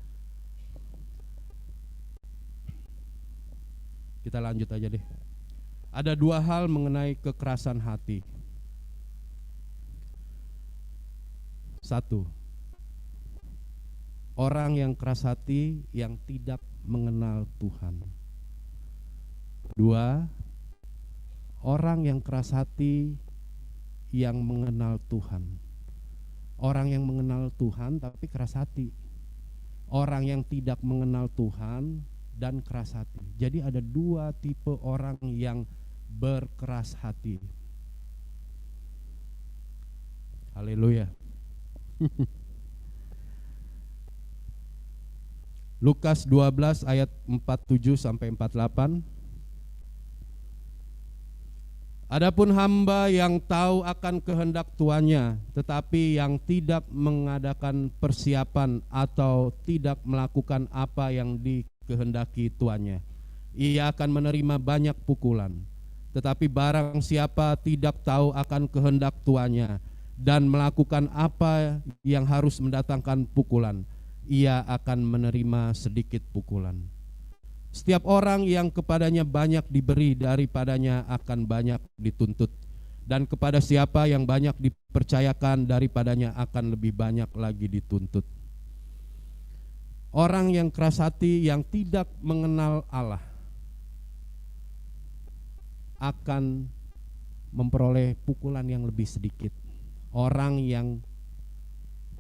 Kita lanjut aja deh. Ada dua hal mengenai kekerasan hati. Satu, orang yang keras hati yang tidak mengenal Tuhan. Dua, orang yang keras hati yang mengenal Tuhan. Orang yang mengenal Tuhan tapi keras hati. Orang yang tidak mengenal Tuhan dan keras hati. Jadi ada dua tipe orang yang berkeras hati. Haleluya. Lukas 12 ayat 47-48. Adapun hamba yang tahu akan kehendak tuannya, tetapi yang tidak mengadakan persiapan atau tidak melakukan apa yang dikehendaki tuannya, ia akan menerima banyak pukulan. Tetapi barang siapa tidak tahu akan kehendak tuannya dan melakukan apa yang harus mendatangkan pukulan, ia akan menerima sedikit pukulan. Setiap orang yang kepadanya banyak diberi, daripadanya akan banyak dituntut. Dan kepada siapa yang banyak dipercayakan, daripadanya akan lebih banyak lagi dituntut. Orang yang keras hati yang tidak mengenal Allah akan memperoleh pukulan yang lebih sedikit. Orang yang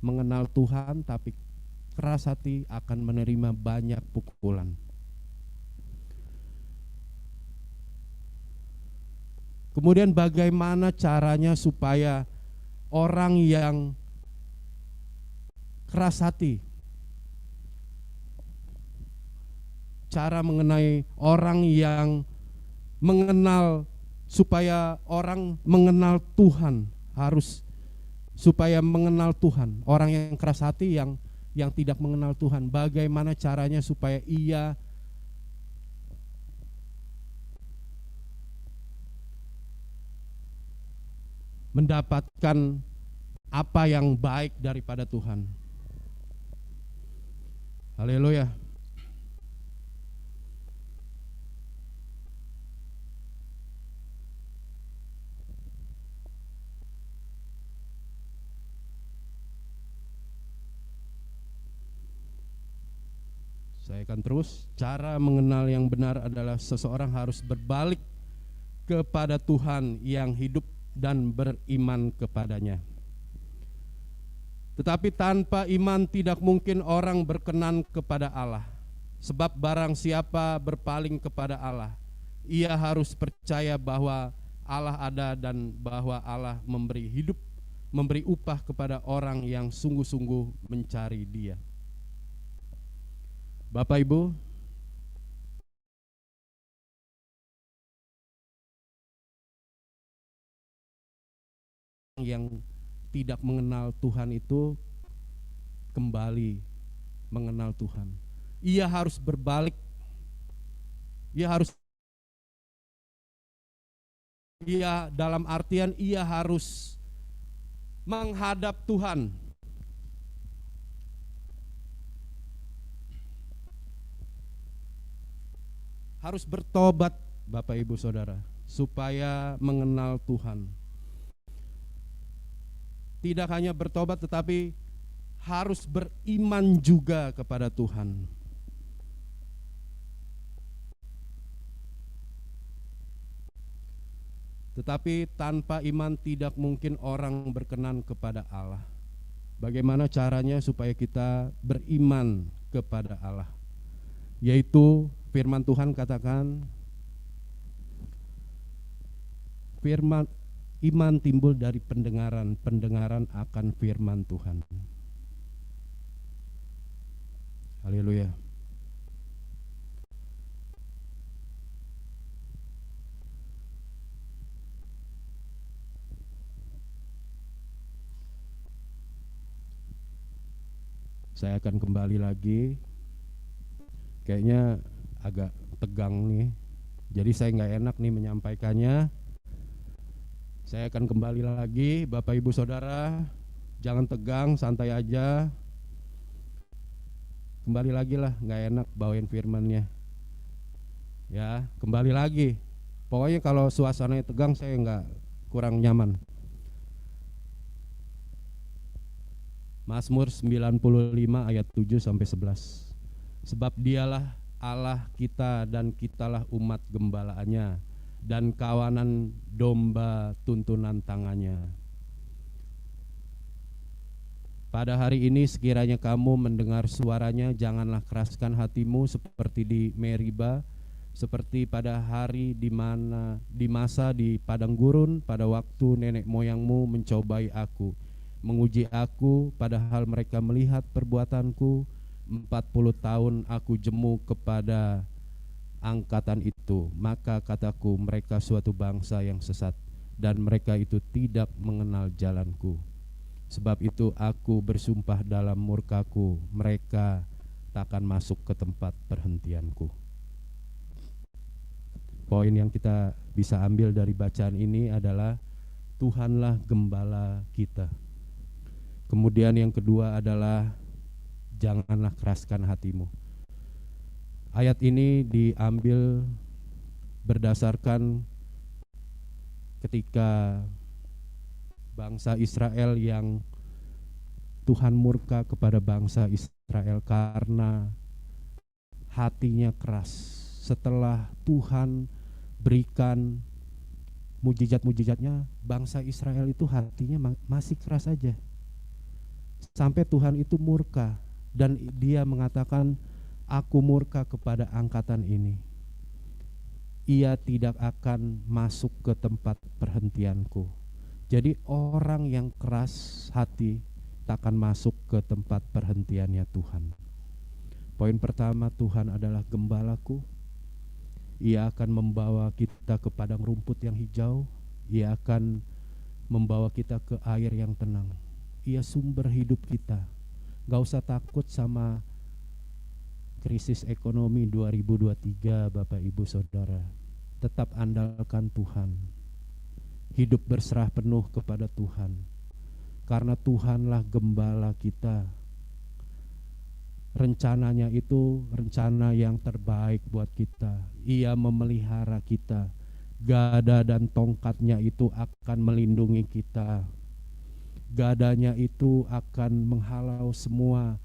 mengenal Tuhan tapi keras hati akan menerima banyak pukulan. Kemudian bagaimana caranya supaya orang yang keras hati, cara mengenai orang yang mengenal, supaya orang mengenal Tuhan, harus supaya mengenal Tuhan. Orang yang keras hati yang tidak mengenal Tuhan, bagaimana caranya supaya ia mendapatkan apa yang baik daripada Tuhan. Haleluya. Saya akan terus. Cara mengenal yang benar adalah seseorang harus berbalik kepada Tuhan yang hidup dan beriman kepadanya. Tetapi tanpa iman tidak mungkin orang berkenan kepada Allah. Sebab barang siapa berpaling kepada Allah, ia harus percaya bahwa Allah ada dan bahwa Allah memberi hidup, memberi upah kepada orang yang sungguh-sungguh mencari Dia. Bapak Ibu, yang tidak mengenal Tuhan itu kembali mengenal Tuhan. Ia harus berbalik. Ia dalam artian ia harus menghadap Tuhan. Harus bertobat Bapak Ibu Saudara supaya mengenal Tuhan. Tidak hanya bertobat tetapi harus beriman juga kepada Tuhan. Tetapi tanpa iman tidak mungkin orang berkenan kepada Allah. Bagaimana caranya supaya kita beriman kepada Allah? Yaitu firman Tuhan katakan, iman timbul dari pendengaran, pendengaran akan firman Tuhan. Haleluya. Saya akan kembali lagi. Kayaknya agak tegang nih. Jadi saya nggak enak nih menyampaikannya. Saya akan kembali lagi, Bapak Ibu Saudara. Jangan tegang, santai aja. Kembali lagi lah, nggak enak bawain firmannya. Ya, kembali lagi. Pokoknya kalau suasananya tegang saya nggak kurang nyaman. Mazmur 95 ayat 7 sampai 11. Sebab dialah Allah kita dan kitalah umat gembalaannya dan kawanan domba tuntunan tangannya. Pada hari ini sekiranya kamu mendengar suaranya, janganlah keraskan hatimu seperti di Meriba, seperti pada hari di masa di padang gurun, pada waktu nenek moyangmu mencobai aku, menguji aku, padahal mereka melihat perbuatanku. 40 tahun aku jemu kepada angkatan itu. Maka kataku, mereka suatu bangsa yang sesat, dan mereka itu tidak mengenal jalanku. Sebab itu aku bersumpah dalam murkaku, mereka takkan masuk ke tempat perhentianku. Poin yang kita bisa ambil dari bacaan ini adalah Tuhanlah gembala kita. Kemudian yang kedua adalah janganlah keraskan hatimu. Ayat ini diambil berdasarkan ketika bangsa Israel yang Tuhan murka kepada bangsa Israel karena hatinya keras. Setelah Tuhan berikan mujizat-mujizatnya, bangsa Israel itu hatinya masih keras aja. Sampai Tuhan itu murka dan dia mengatakan, aku murka kepada angkatan ini. Ia tidak akan masuk ke tempat perhentianku. Jadi orang yang keras hati takkan masuk ke tempat perhentiannya Tuhan. Poin pertama, Tuhan adalah gembalaku. Ia akan membawa kita ke padang rumput yang hijau. Ia akan membawa kita ke air yang tenang. Ia sumber hidup kita. Gak usah takut sama krisis ekonomi 2023 Bapak Ibu Saudara. Tetap andalkan Tuhan. hidup berserah penuh kepada Tuhan. Karena Tuhanlah gembala kita. Rencananya itu rencana yang terbaik buat kita. Ia memelihara kita. Gada dan tongkatnya itu akan melindungi kita. Gadanya itu akan menghalau semua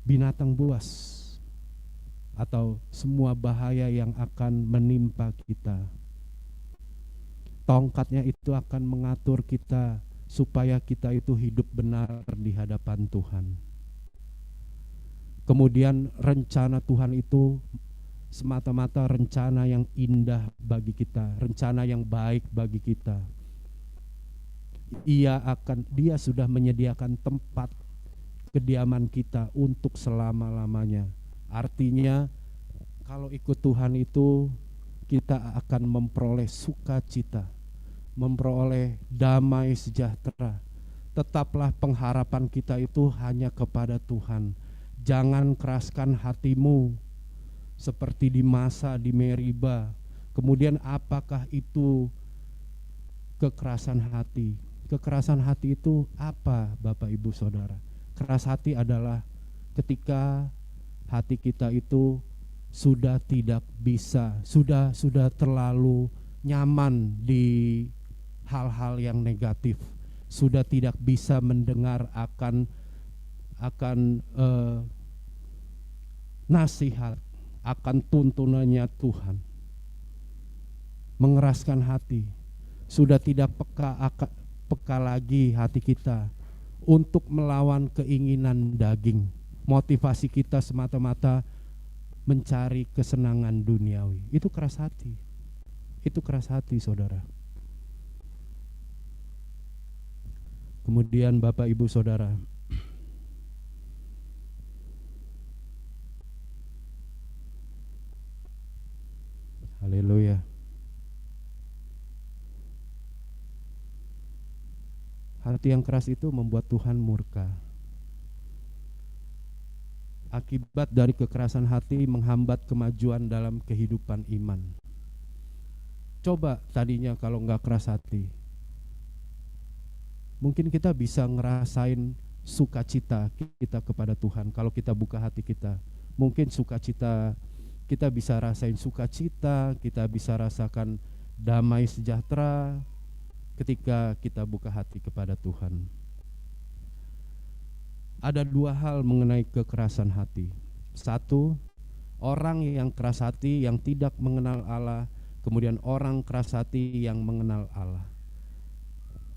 binatang buas atau semua bahaya yang akan menimpa kita. Tongkatnya itu akan mengatur kita supaya kita itu hidup benar di hadapan Tuhan. Kemudian rencana Tuhan itu semata-mata rencana yang indah bagi kita, rencana yang baik bagi kita. Dia sudah menyediakan tempat kediaman kita untuk selama-lamanya. Artinya kalau ikut Tuhan itu kita akan memperoleh sukacita, memperoleh damai sejahtera. Tetaplah pengharapan kita itu hanya kepada Tuhan. Jangan keraskan hatimu seperti di masa di Meriba. Kemudian apakah itu kekerasan hati? Kekerasan hati itu apa, Bapak Ibu Saudara? Keras hati adalah ketika hati kita itu sudah tidak bisa, sudah terlalu nyaman di hal-hal yang negatif, sudah tidak bisa mendengar akan nasihat, akan tuntunannya Tuhan. Mengeraskan hati, sudah tidak peka lagi hati kita untuk melawan keinginan daging. Motivasi kita semata-mata mencari kesenangan duniawi. Itu keras hati. Itu keras hati, saudara. Kemudian Bapak Ibu Saudara, haleluya. Hati yang keras itu membuat Tuhan murka. Akibat dari kekerasan hati menghambat kemajuan dalam kehidupan iman. Coba tadinya kalau nggak keras hati, mungkin kita bisa ngerasain sukacita kita kepada Tuhan. Kalau kita buka hati kita, mungkin sukacita, kita bisa rasain sukacita, kita bisa rasakan damai sejahtera ketika kita buka hati kepada Tuhan. Ada dua hal mengenai kekerasan hati. Satu, orang yang keras hati yang tidak mengenal Allah, kemudian orang keras hati yang mengenal Allah.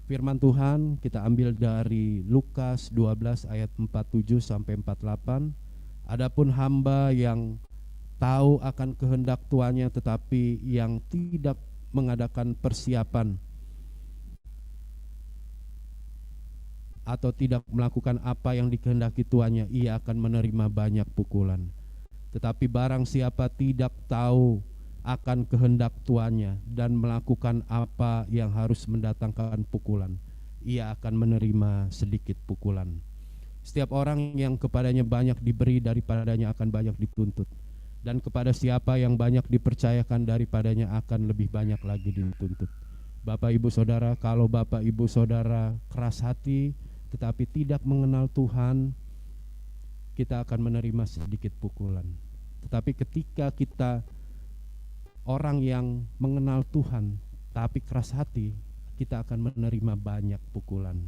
Firman Tuhan kita ambil dari Lukas 12 ayat 47 sampai 48. Adapun hamba yang tahu akan kehendak tuannya tetapi yang tidak mengadakan persiapan atau tidak melakukan apa yang dikehendaki tuannya, ia akan menerima banyak pukulan. Tetapi barang siapa tidak tahu akan kehendak tuannya dan melakukan apa yang harus mendatangkan pukulan, ia akan menerima sedikit pukulan. Setiap orang yang kepadanya banyak diberi, daripadanya akan banyak dituntut. Dan kepada siapa yang banyak dipercayakan, daripadanya akan lebih banyak lagi dituntut. Bapak Ibu Saudara, kalau Bapak Ibu Saudara keras hati tetapi tidak mengenal Tuhan, kita akan menerima sedikit pukulan. Tetapi ketika kita orang yang mengenal Tuhan tapi keras hati, kita akan menerima banyak pukulan.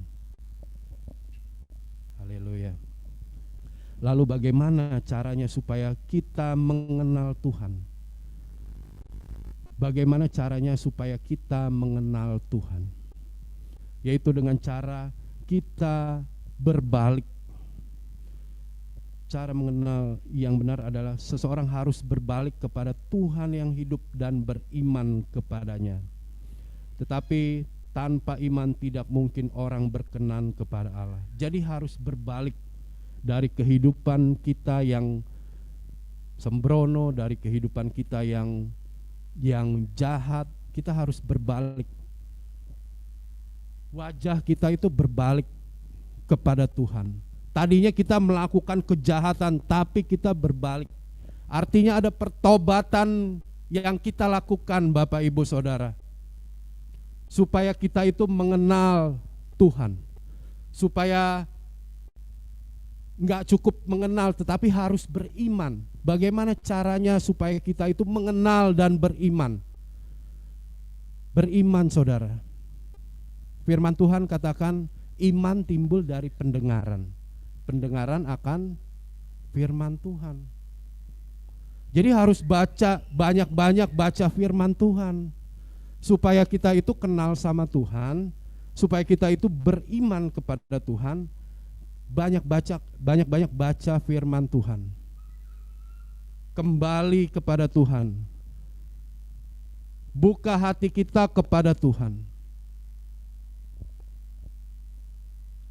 Haleluya. Lalu bagaimana caranya supaya kita mengenal Tuhan? Bagaimana caranya supaya kita mengenal Tuhan? Yaitu dengan cara kita berbalik. Cara mengenal yang benar adalah seseorang harus berbalik kepada Tuhan yang hidup dan beriman kepadanya. Tetapi tanpa iman tidak mungkin orang berkenan kepada Allah. Jadi harus berbalik dari kehidupan kita yang sembrono, dari kehidupan kita yang jahat. Kita harus berbalik. Wajah kita itu berbalik kepada Tuhan. Tadinya kita melakukan kejahatan, tapi kita berbalik. Artinya ada pertobatan yang kita lakukan, Bapak Ibu Saudara. supaya kita itu mengenal Tuhan. Supaya nggak cukup mengenal tetapi harus beriman. Bagaimana caranya supaya kita itu mengenal dan beriman? Beriman, saudara. Firman Tuhan katakan iman timbul dari pendengaran. Pendengaran akan firman Tuhan. Jadi harus baca, banyak-banyak baca firman Tuhan. Supaya kita itu kenal sama Tuhan, supaya kita itu beriman kepada Tuhan, banyak-banyak baca firman Tuhan. Kembali kepada Tuhan. Buka hati kita kepada Tuhan.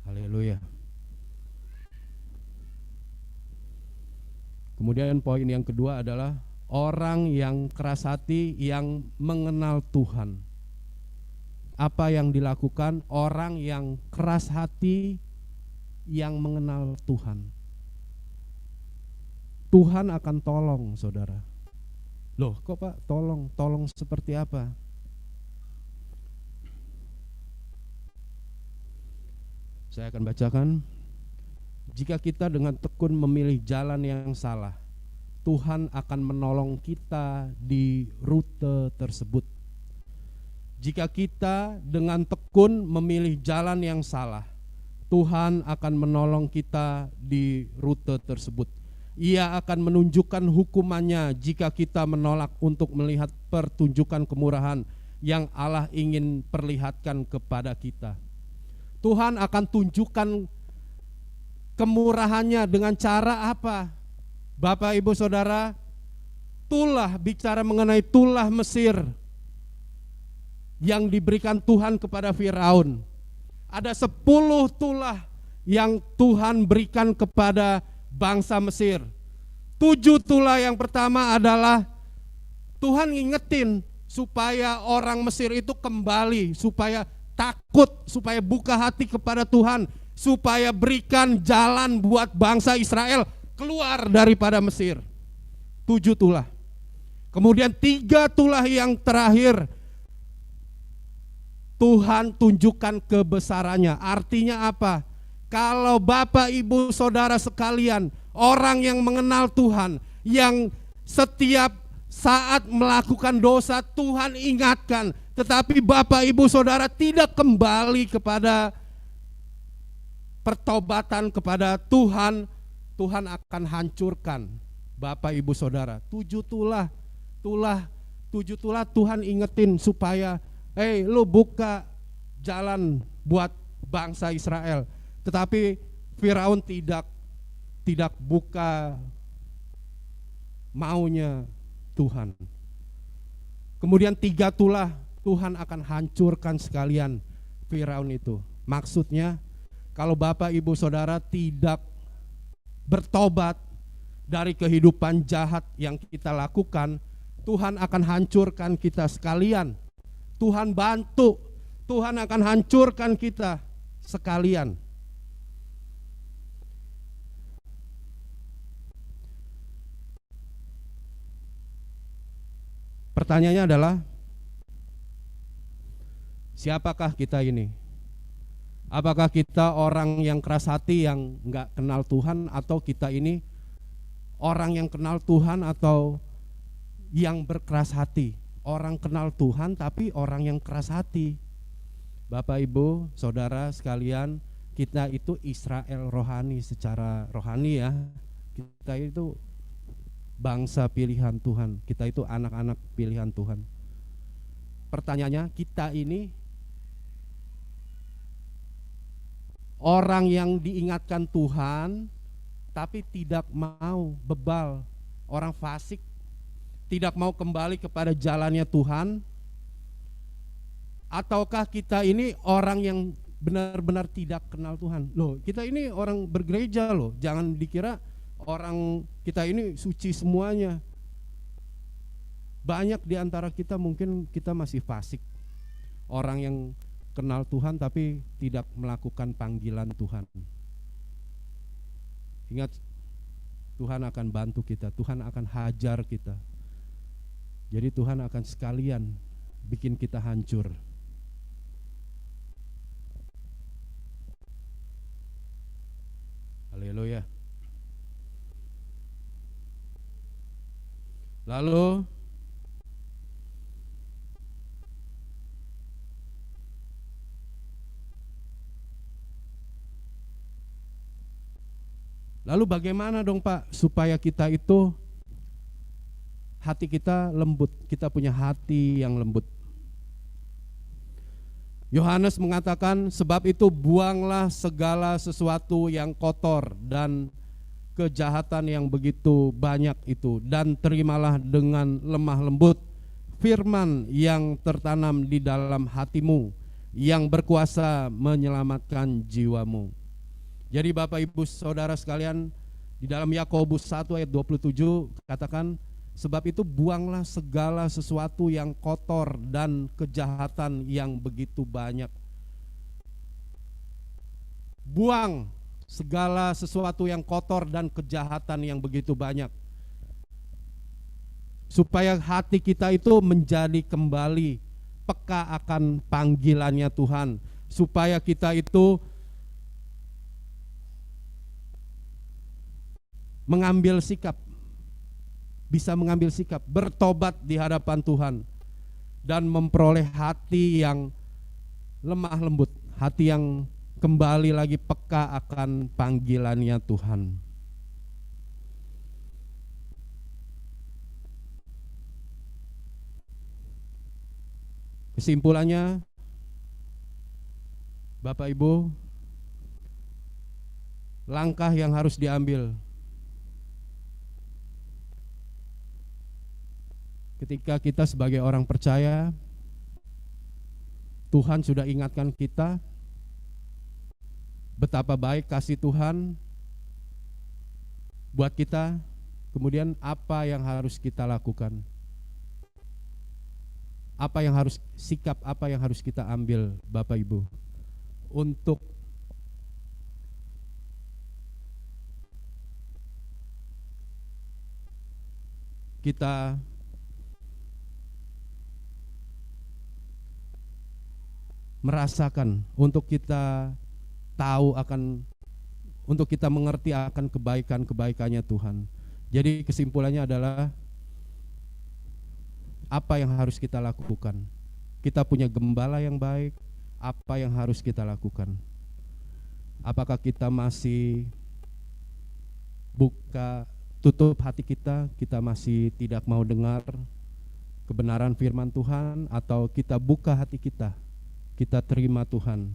Haleluya. Kemudian poin yang kedua adalah orang yang keras hati yang mengenal Tuhan. Apa yang dilakukan orang yang keras hati yang mengenal Tuhan? Tuhan akan tolong, saudara. Loh, kok Pak tolong? Tolong seperti apa? Saya akan bacakan. Jika kita dengan tekun memilih jalan yang salah, Tuhan akan menolong kita di rute tersebut. Jika kita dengan tekun memilih jalan yang salah, Tuhan akan menolong kita di rute tersebut. Ia akan menunjukkan hukumannya jika kita menolak untuk melihat pertunjukan kemurahan yang Allah ingin perlihatkan kepada kita. Tuhan akan tunjukkan kemurahannya dengan cara apa? Bapak, Ibu, Saudara, tulah, bicara mengenai tulah Mesir yang diberikan Tuhan kepada Firaun. Ada 10 tulah yang Tuhan berikan kepada bangsa Mesir. 7 tulah yang pertama adalah Tuhan ngingetin supaya orang Mesir itu kembali, supaya takut, supaya buka hati kepada Tuhan, supaya berikan jalan buat bangsa Israel keluar daripada Mesir. 7 tulah. Kemudian 3 tulah yang terakhir, Tuhan tunjukkan kebesarannya. Artinya apa? Kalau Bapak, Ibu, Saudara sekalian, orang yang mengenal Tuhan, yang setiap saat melakukan dosa Tuhan ingatkan, tetapi Bapak, Ibu, Saudara tidak kembali kepada pertobatan kepada Tuhan, Tuhan akan hancurkan Bapak, Ibu, Saudara. 7 tulah Tuhan ingetin supaya lu buka jalan buat bangsa Israel. Tetapi Firaun tidak buka maunya Tuhan. Kemudian 3 tulah Tuhan akan hancurkan sekalian Firaun itu. Maksudnya kalau Bapak, Ibu, Saudara tidak bertobat dari kehidupan jahat yang kita lakukan, Tuhan akan hancurkan kita sekalian. Tuhan bantu, Tuhan akan hancurkan kita sekalian. Pertanyaannya adalah, siapakah kita ini? Apakah kita orang yang keras hati yang enggak kenal Tuhan, atau kita ini orang yang kenal Tuhan atau yang berkeras hati? Orang kenal Tuhan tapi orang yang keras hati. Bapak, Ibu, Saudara sekalian, kita itu Israel rohani, secara rohani ya. Kita itu bangsa pilihan Tuhan, kita itu anak-anak pilihan Tuhan. Pertanyaannya, kita ini orang yang diingatkan Tuhan tapi tidak mau, bebal, orang fasik, tidak mau kembali kepada jalannya Tuhan, ataukah kita ini orang yang benar-benar tidak kenal Tuhan? Loh, kita ini orang bergereja loh, jangan dikira orang kita ini suci semuanya. Banyak di antara kita mungkin kita masih fasik, orang yang kenal Tuhan tapi tidak melakukan panggilan Tuhan. Ingat, Tuhan akan bantu kita, Tuhan akan hajar kita. Jadi Tuhan akan sekalian bikin kita hancur. Lalu bagaimana dong Pak supaya kita itu hati kita lembut, kita punya hati yang lembut. Yohanes mengatakan, sebab itu buanglah segala sesuatu yang kotor dan kejahatan yang begitu banyak itu, dan terimalah dengan lemah lembut firman yang tertanam di dalam hatimu, yang berkuasa menyelamatkan jiwamu. Jadi Bapak Ibu Saudara sekalian, di dalam Yakobus 1 ayat 27 katakan, sebab itu buanglah segala sesuatu yang kotor dan kejahatan yang begitu banyak. Buang segala sesuatu yang kotor dan kejahatan yang begitu banyak. Supaya hati kita itu menjadi kembali peka akan panggilannya Tuhan. Supaya kita itu mengambil sikap, bisa mengambil sikap, bertobat di hadapan Tuhan dan memperoleh hati yang lemah lembut, hati yang kembali lagi peka akan panggilannya Tuhan. Kesimpulannya, Bapak Ibu, langkah yang harus diambil ketika kita sebagai orang percaya, Tuhan sudah ingatkan kita betapa baik kasih Tuhan buat kita. Kemudian apa yang harus kita lakukan? Apa yang harus sikap, apa yang harus kita ambil Bapak Ibu untuk kita merasakan, untuk kita tahu akan, untuk kita mengerti akan kebaikan-kebaikannya Tuhan. Jadi kesimpulannya adalah apa yang harus kita lakukan? Kita punya gembala yang baik, apa yang harus kita lakukan? Apakah kita masih tutup hati kita masih tidak mau dengar kebenaran firman Tuhan, atau kita buka hati kita terima Tuhan,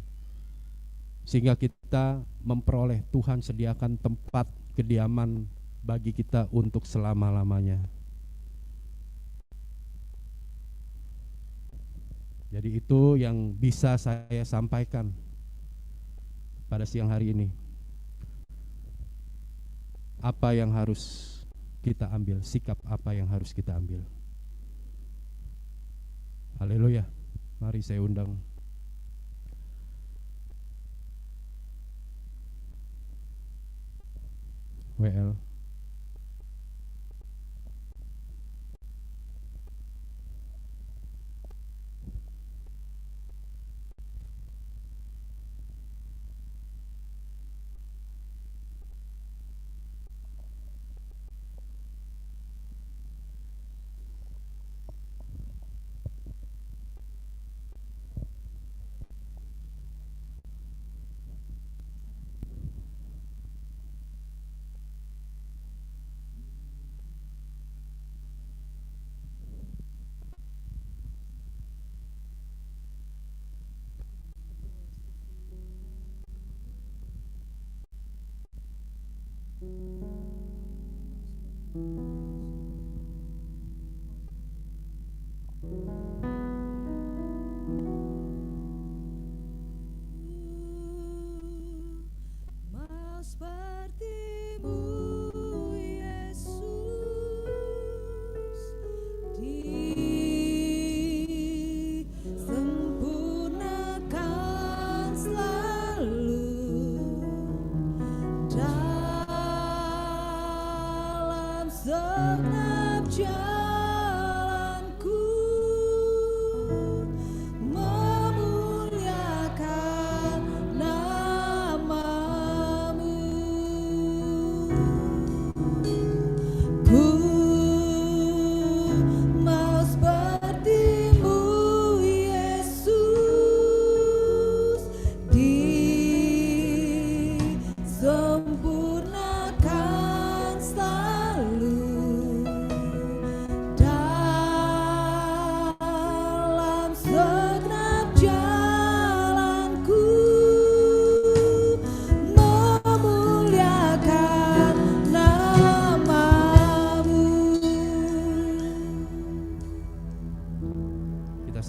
sehingga kita memperoleh Tuhan sediakan tempat kediaman bagi kita untuk selama-lamanya. Jadi itu yang bisa saya sampaikan pada siang hari ini. Apa yang harus kita ambil, sikap apa yang harus kita ambil. Haleluya. Mari saya undang WL. Mau seperti-Mu, Yesus, disempurnakan selalu dalam segenap jalanku, memuliakan nama-Mu. Ku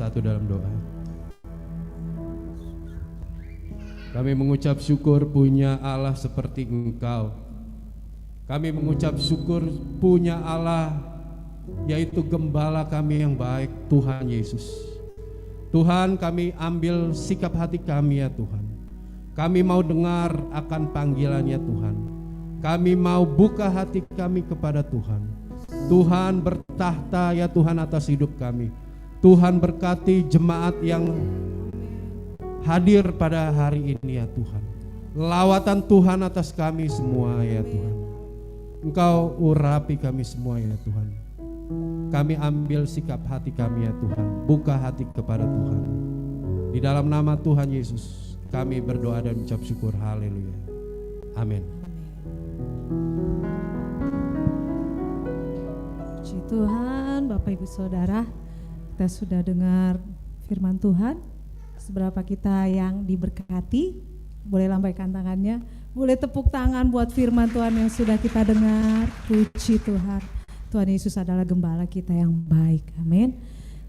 bersatu dalam doa. Kami mengucap syukur punya Allah seperti Engkau. Kami mengucap syukur punya Allah, yaitu Gembala kami yang baik, Tuhan Yesus. Tuhan, kami ambil sikap hati kami ya Tuhan. Kami mau dengar akan panggilannya Tuhan. Kami mau buka hati kami kepada Tuhan. Tuhan bertahta ya Tuhan atas hidup kami. Tuhan berkati jemaat yang hadir pada hari ini ya Tuhan. Lawatan Tuhan atas kami semua ya Tuhan. Engkau urapi kami semua ya Tuhan. Kami ambil sikap hati kami ya Tuhan. Buka hati kepada Tuhan. Di dalam nama Tuhan Yesus kami berdoa dan ucap syukur. Haleluya. Amin. Puji Tuhan, Bapak Ibu Saudara, kita sudah dengar firman Tuhan. Seberapa kita yang diberkati, boleh lambaikan tangannya, boleh tepuk tangan buat firman Tuhan yang sudah kita dengar. Puji Tuhan, Tuhan Yesus adalah gembala kita yang baik, amin.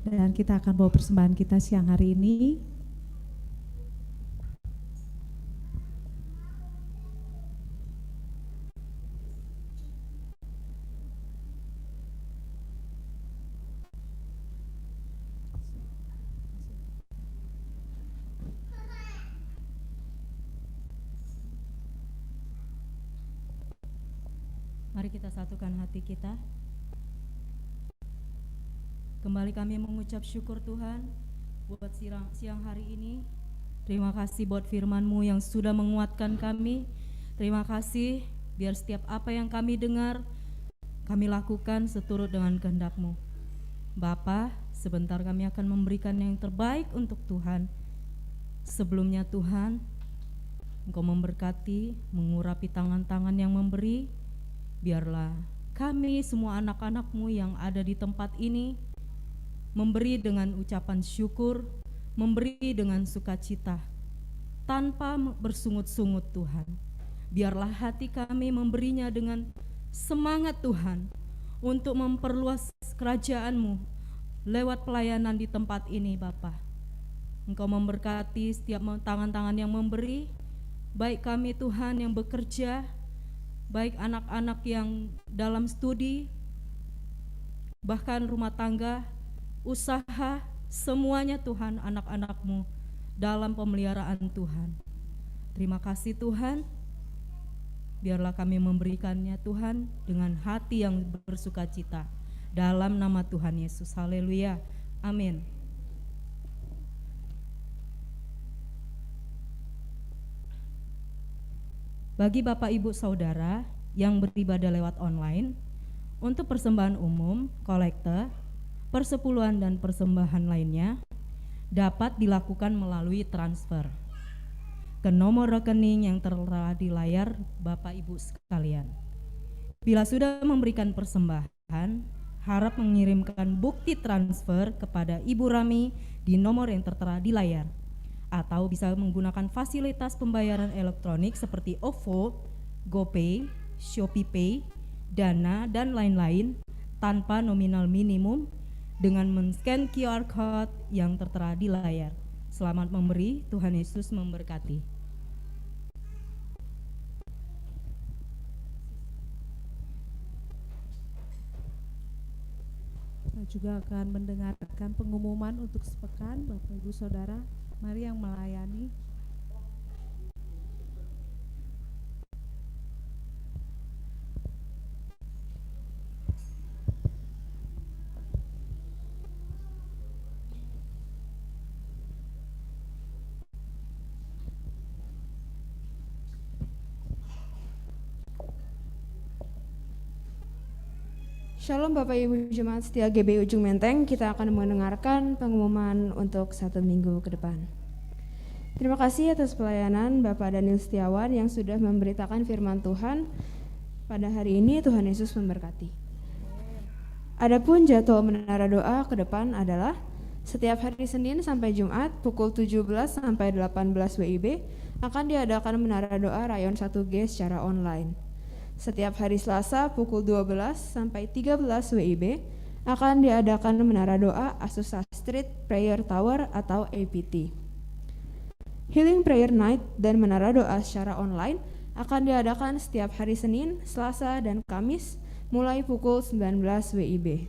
Dan kita akan bawa persembahan kita siang hari ini. Mari kita satukan hati kita. Kembali kami mengucap syukur Tuhan buat siang hari ini. Terima kasih buat firman-Mu yang sudah menguatkan kami. Terima kasih biar setiap apa yang kami dengar, kami lakukan seturut dengan kehendak-Mu. Bapa, sebentar kami akan memberikan yang terbaik untuk Tuhan. Sebelumnya Tuhan, Engkau memberkati, mengurapi tangan-tangan yang memberi. Biarlah kami semua anak-anak-Mu yang ada di tempat ini memberi dengan ucapan syukur, memberi dengan sukacita, tanpa bersungut-sungut Tuhan. Biarlah hati kami memberinya dengan semangat Tuhan untuk memperluas kerajaan-Mu lewat pelayanan di tempat ini Bapa. Engkau memberkati setiap tangan-tangan yang memberi, baik kami Tuhan yang bekerja, baik anak-anak yang dalam studi, bahkan rumah tangga, usaha, semuanya Tuhan anak-anak-Mu dalam pemeliharaan Tuhan. Terima kasih Tuhan, biarlah kami memberikannya Tuhan dengan hati yang bersukacita. Dalam nama Tuhan Yesus, haleluya, amin. Bagi Bapak Ibu Saudara yang beribadah lewat online, untuk persembahan umum, kolekte, persepuluhan dan persembahan lainnya dapat dilakukan melalui transfer ke nomor rekening yang tertera di layar Bapak Ibu sekalian. Bila sudah memberikan persembahan, harap mengirimkan bukti transfer kepada Ibu Rami di nomor yang tertera di layar, atau bisa menggunakan fasilitas pembayaran elektronik seperti OVO, GoPay, ShopeePay, Dana, dan lain-lain tanpa nominal minimum dengan men-scan QR Code yang tertera di layar. Selamat memberi, Tuhan Yesus memberkati. Kita juga akan mendengarkan pengumuman untuk sepekan, Bapak Ibu Saudara. Mari yang melayani. Shalom Bapak Ibu Jemaat Setia GB Ujung Menteng, kita akan mendengarkan pengumuman untuk 1 minggu ke depan. Terima kasih atas pelayanan Bapak Daniel Setiawan yang sudah memberitakan firman Tuhan pada hari ini. Tuhan Yesus memberkati. Adapun jadwal menara doa ke depan adalah setiap hari Senin sampai Jumat pukul 17 sampai 18 WIB akan diadakan menara doa Rayon 1G secara online. Setiap hari Selasa pukul 12 sampai 13 WIB akan diadakan menara doa Azusa Street Prayer Tower atau APT. Healing Prayer Night dan menara doa secara online akan diadakan setiap hari Senin, Selasa, dan Kamis mulai pukul 19 WIB.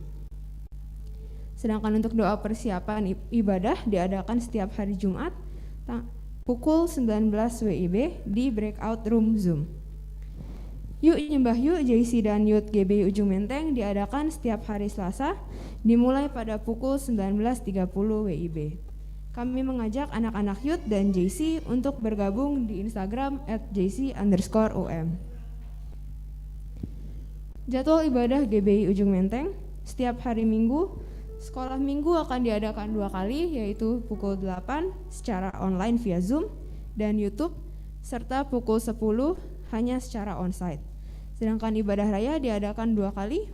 Sedangkan untuk doa persiapan ibadah diadakan setiap hari Jumat pukul 19 WIB di breakout room Zoom. Yuk Nyembah Yuk JC dan Youth GBI Ujung Menteng diadakan setiap hari Selasa dimulai pada pukul 19.30 WIB. Kami mengajak anak-anak Youth dan JC untuk bergabung di Instagram @jc_um. Jadwal ibadah GBI Ujung Menteng setiap hari Minggu, sekolah Minggu akan diadakan 2 kali, yaitu pukul 8 secara online via Zoom dan YouTube, serta pukul 10 hanya secara onsite. Sedangkan ibadah raya diadakan 2 kali,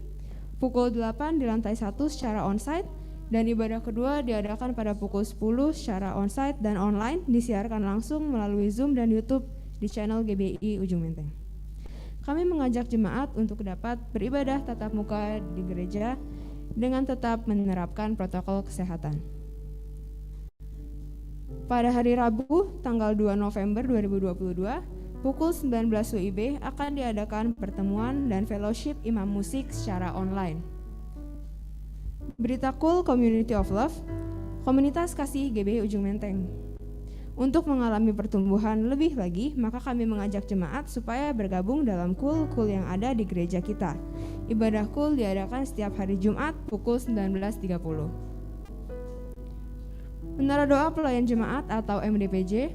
pukul 8 di lantai 1 secara onsite, dan ibadah kedua diadakan pada pukul 10 secara onsite dan online, disiarkan langsung melalui Zoom dan YouTube di channel GBI Ujung Menteng. Kami mengajak jemaat untuk dapat beribadah tatap muka di gereja dengan tetap menerapkan protokol kesehatan. Pada hari Rabu, tanggal 2 November 2022, pukul 19 WIB akan diadakan pertemuan dan fellowship imam musik secara online. Berita Cool Community of Love, komunitas kasih GBI Ujung Menteng. Untuk mengalami pertumbuhan lebih lagi, maka kami mengajak jemaat supaya bergabung dalam Cool yang ada di gereja kita. Ibadah Cool diadakan setiap hari Jumat pukul 19.30. Menara Doa Pelayan Jemaat atau MDPJ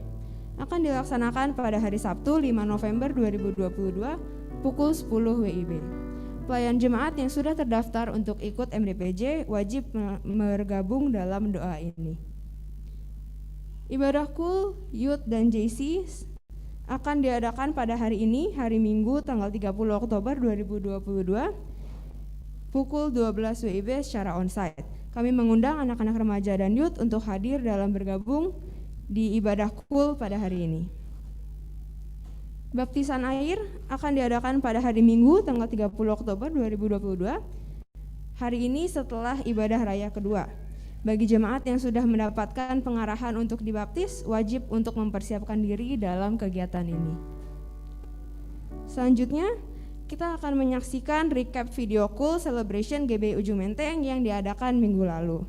akan dilaksanakan pada hari Sabtu 5 November 2022 pukul 10 WIB. Pelayan jemaat yang sudah terdaftar untuk ikut MDPJ wajib bergabung dalam doa ini. Ibadah Cool, Youth, dan JC akan diadakan pada hari ini, hari Minggu tanggal 30 Oktober 2022 pukul 12 WIB secara onsite. Kami mengundang anak-anak remaja dan youth untuk hadir dalam bergabung di ibadah Cool pada hari ini. Baptisan air akan diadakan pada hari Minggu tanggal 30 Oktober 2022. Hari ini setelah ibadah raya kedua. Bagi jemaat yang sudah mendapatkan pengarahan untuk dibaptis, wajib untuk mempersiapkan diri dalam kegiatan ini. Selanjutnya, kita akan menyaksikan recap video Cool Celebration GBI Ujung Menteng yang diadakan minggu lalu.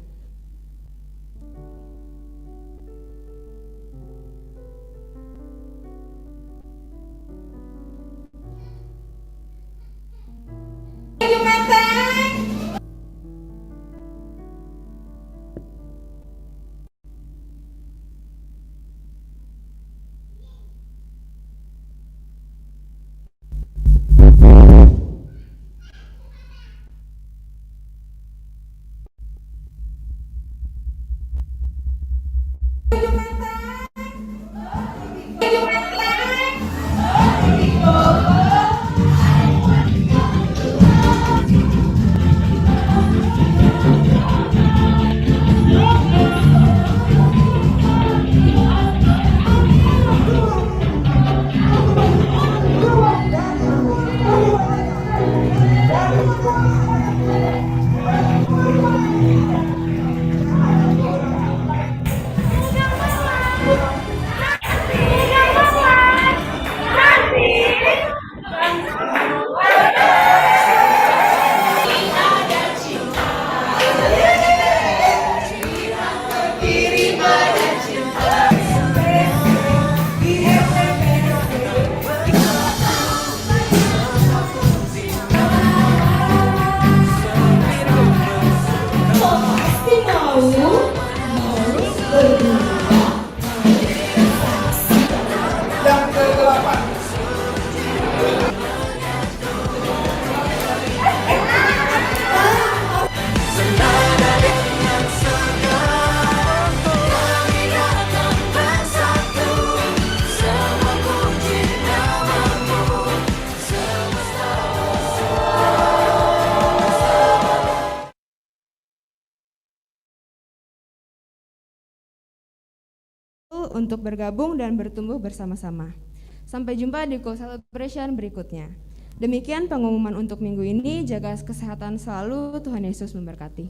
Untuk bergabung dan bertumbuh bersama-sama. Sampai jumpa di Cool Celebration berikutnya. Demikian pengumuman untuk minggu ini. Jaga kesehatan selalu. Tuhan Yesus memberkati.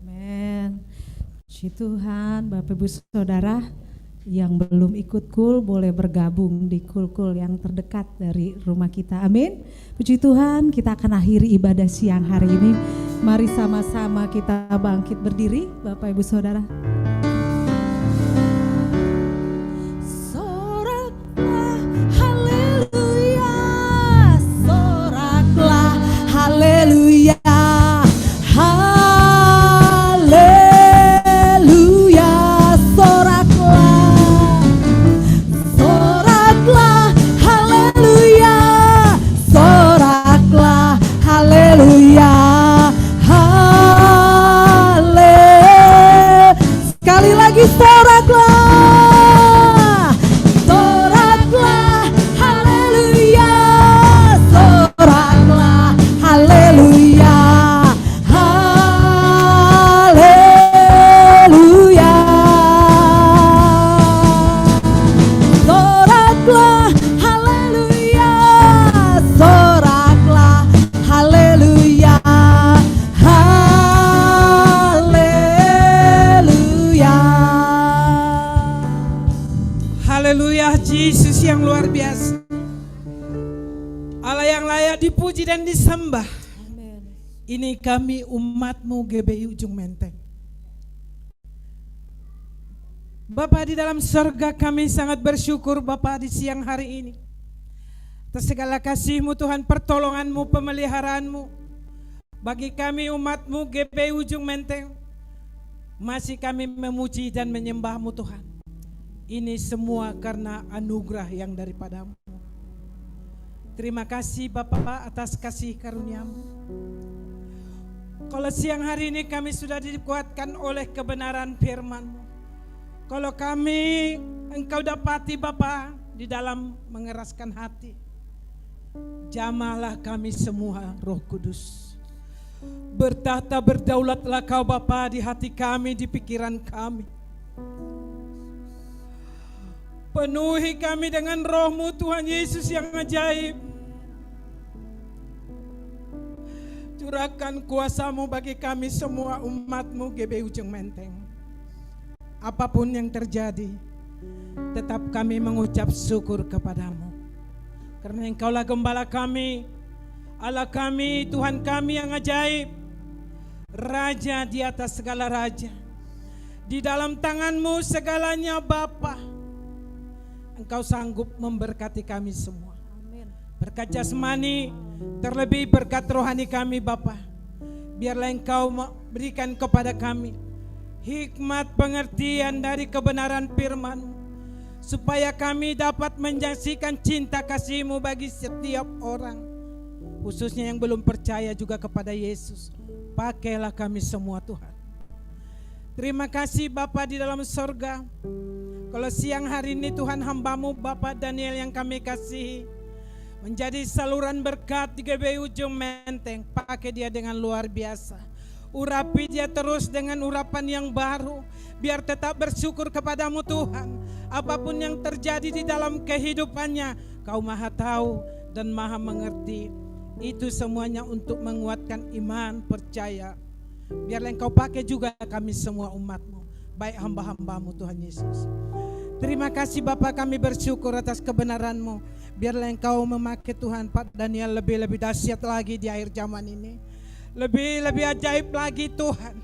Amin. Puji Tuhan, Bapak Ibu Saudara yang belum ikut kul boleh bergabung di kul-kul yang terdekat dari rumah kita. Amin. Puji Tuhan, kita akan akhiri ibadah siang hari ini. Mari sama-sama kita bangkit berdiri, Bapak Ibu Saudara. Soraklah haleluya, soraklah haleluya. Soraklah, soraklah, haleluya, soraklah, haleluya, haleluya. Soraklah, haleluya, soraklah, haleluya, Haleluya, Yesus yang luar biasa. Allah yang layak dipuji dan disembah. Ini kami umat-Mu GBI Ujung Menteng. Bapa di dalam surga, kami sangat bersyukur Bapa di siang hari ini atas segala kasih-Mu Tuhan, pertolongan-Mu, pemeliharaanmu bagi kami umat-Mu GBI Ujung Menteng. Masih kami memuji dan menyembah-Mu Tuhan. Ini semua karena anugerah yang daripada-Mu. Terima kasih Bapa atas kasih karunia-Mu. Kalau siang hari ini kami sudah dikuatkan oleh kebenaran firman-Mu. Kalau kami Engkau dapati Bapa di dalam mengeraskan hati, jamahlah kami semua Roh Kudus. Bertahta berdaulatlah Kau Bapa di hati kami, di pikiran kami. Penuhi kami dengan Roh-Mu Tuhan Yesus yang ajaib. Curahkan kuasa-Mu bagi kami semua umat-Mu GBI Ujung Menteng. Apapun yang terjadi, tetap kami mengucap syukur kepada-Mu. Karena Engkaulah gembala kami, Allah kami, Tuhan kami yang ajaib. Raja di atas segala raja. Di dalam tangan-Mu segalanya Bapa. Engkau sanggup memberkati kami semua. Berkat jasmani, terlebih berkat rohani kami Bapa. Biarlah Engkau berikan kepada kami hikmat pengertian dari kebenaran firman-Mu, supaya kami dapat menyaksikan cinta kasih-Mu bagi setiap orang, khususnya yang belum percaya juga kepada Yesus. Pakailah kami semua Tuhan. Terima kasih Bapa di dalam sorga. Kalau siang hari ini Tuhan hamba-Mu Bapak Daniel yang kami kasihi menjadi saluran berkat di GBI Ujung Menteng. Pakai dia dengan luar biasa. Urapi dia terus dengan urapan yang baru. Biar tetap bersyukur kepada-Mu Tuhan. Apapun yang terjadi di dalam kehidupannya, Kau maha tahu dan maha mengerti. Itu semuanya untuk menguatkan iman, percaya. Biarlah Engkau pakai juga kami semua umat-Mu, baik hamba-hamba-Mu Tuhan Yesus. Terima kasih Bapa, kami bersyukur atas kebenaran-Mu. Biarlah Engkau memakai Tuhan Pak Daniel lebih-lebih dahsyat lagi di akhir zaman ini. Lebih-lebih ajaib lagi Tuhan.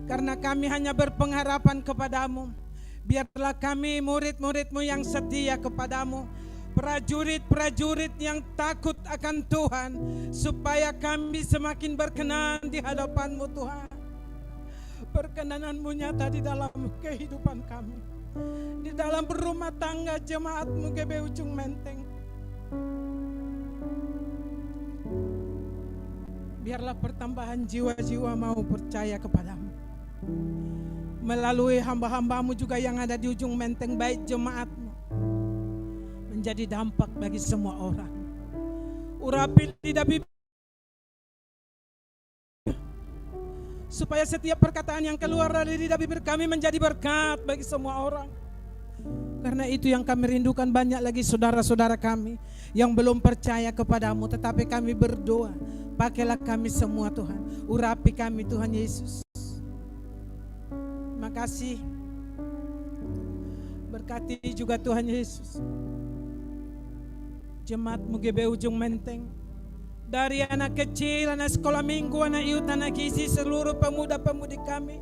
Karena kami hanya berpengharapan kepada-Mu. Biarlah kami murid-murid-Mu yang setia kepada-Mu. Prajurit-prajurit yang takut akan Tuhan. Supaya kami semakin berkenan di hadapan-Mu Tuhan. Perkenanan-Mu nyata di dalam kehidupan kami. Di dalam berumah tangga jemaat-Mu GBI Ujung Menteng. Biarlah pertambahan jiwa-jiwa mau percaya kepada-Mu. Melalui hamba-hamba-Mu juga yang ada di Ujung Menteng, baik jemaat-Mu, menjadi dampak bagi semua orang. Urapi lidah bibir supaya setiap perkataan yang keluar dari lidah bibir kami menjadi berkat bagi semua orang. Karena itu yang kami rindukan, banyak lagi saudara-saudara kami yang belum percaya kepadamu, tetapi kami berdoa, pakailah kami semua Tuhan, urapi kami Tuhan Yesus. Terima kasih, berkati juga Tuhan Yesus jemaat-Mu GBU Ujung Menteng, dari anak kecil, anak sekolah minggu, anak youth, anak gizi, seluruh pemuda-pemudi kami,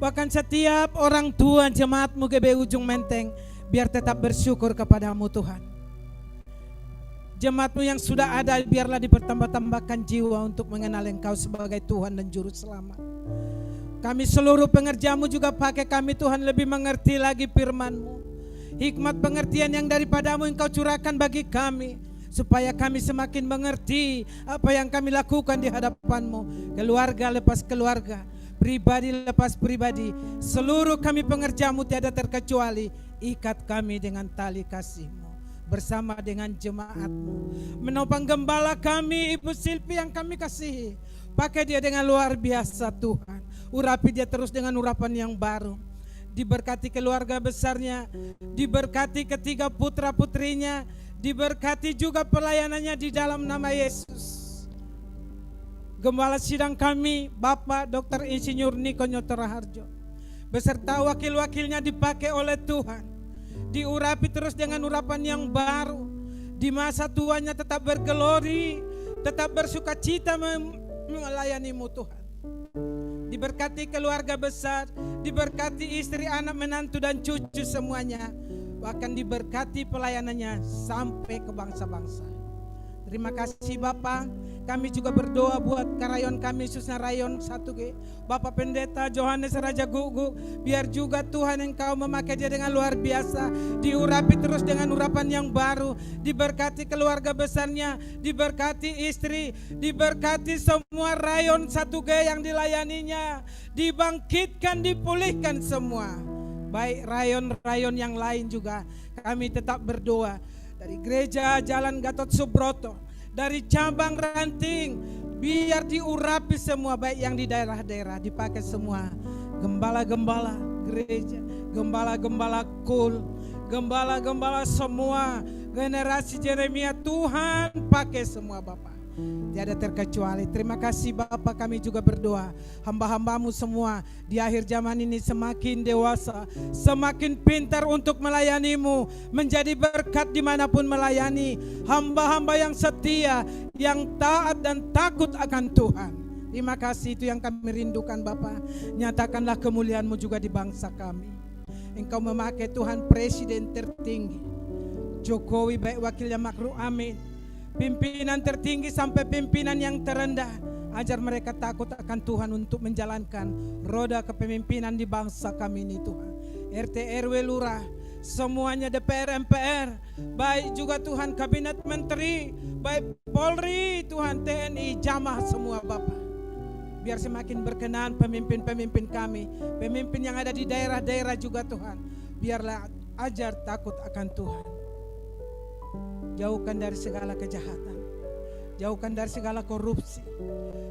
bahkan setiap orang tua jemaat-Mu GBU Ujung Menteng, biar tetap bersyukur kepadamu Tuhan. Jemaat-Mu yang sudah ada, biarlah dipertambah-tambahkan jiwa untuk mengenal Engkau sebagai Tuhan dan Juru Selamat. Kami seluruh pengerja-Mu juga pakai kami Tuhan lebih mengerti lagi firman-Mu. Hikmat pengertian yang daripadamu Engkau curahkan bagi kami, supaya kami semakin mengerti apa yang kami lakukan di hadapan-Mu. Keluarga lepas keluarga, pribadi lepas pribadi, seluruh kami pengerja-Mu tiada terkecuali, ikat kami dengan tali kasih-Mu bersama dengan jemaat-Mu. Menopang gembala kami Ibu Silvi yang kami kasihi, pakai dia dengan luar biasa Tuhan, urapi dia terus dengan urapan yang baru. Diberkati keluarga besarnya, diberkati ketiga putra putrinya, diberkati juga pelayanannya di dalam nama Yesus. Gembala sidang kami Bapak Dr. Insinyur Niko Nyoto Raharjo beserta wakil-wakilnya dipakai oleh Tuhan, diurapi terus dengan urapan yang baru. Di masa tuanya tetap bergelori, tetap bersukacita melayani-Mu Tuhan. Diberkati keluarga besar, diberkati istri, anak, menantu dan cucu semuanya, bahkan diberkati pelayanannya sampai ke bangsa-bangsa. Terima kasih Bapak. Kami juga berdoa buat karayon kami khususnya rayon 1G, Bapak Pendeta Johannes Raja Gugu, biar juga Tuhan Engkau memakai dia dengan luar biasa, diurapi terus dengan urapan yang baru, diberkati keluarga besarnya, diberkati istri, diberkati semua rayon 1G yang dilayaninya, dibangkitkan, dipulihkan semua. Baik rayon-rayon yang lain juga kami tetap berdoa, dari gereja Jalan Gatot Subroto, dari cabang Ranting, biar diurapi semua, baik yang di daerah-daerah, dipakai semua gembala-gembala gereja, gembala-gembala kul, gembala-gembala semua generasi Yeremia, Tuhan pakai semua Bapak, tiada terkecuali. Terima kasih Bapak, kami juga berdoa hamba-hambamu semua di akhir zaman ini semakin dewasa, semakin pintar untuk melayani-Mu, menjadi berkat dimanapun melayani, hamba-hamba yang setia, yang taat dan takut akan Tuhan. Terima kasih, itu yang kami rindukan Bapak. Nyatakanlah kemuliaan-Mu juga di bangsa kami. Engkau memakai Tuhan presiden tertinggi Jokowi, baik wakilnya makruh, amin, pimpinan tertinggi sampai pimpinan yang terendah, ajar mereka takut akan Tuhan untuk menjalankan roda kepemimpinan di bangsa kami ini Tuhan. RT RW lurah, semuanya DPR MPR, baik juga Tuhan kabinet menteri, baik Polri, Tuhan TNI, jamaah semua Bapak. Biar semakin berkenan pemimpin-pemimpin kami, pemimpin yang ada di daerah-daerah juga Tuhan, biarlah ajar takut akan Tuhan. Jauhkan dari segala kejahatan, jauhkan dari segala korupsi,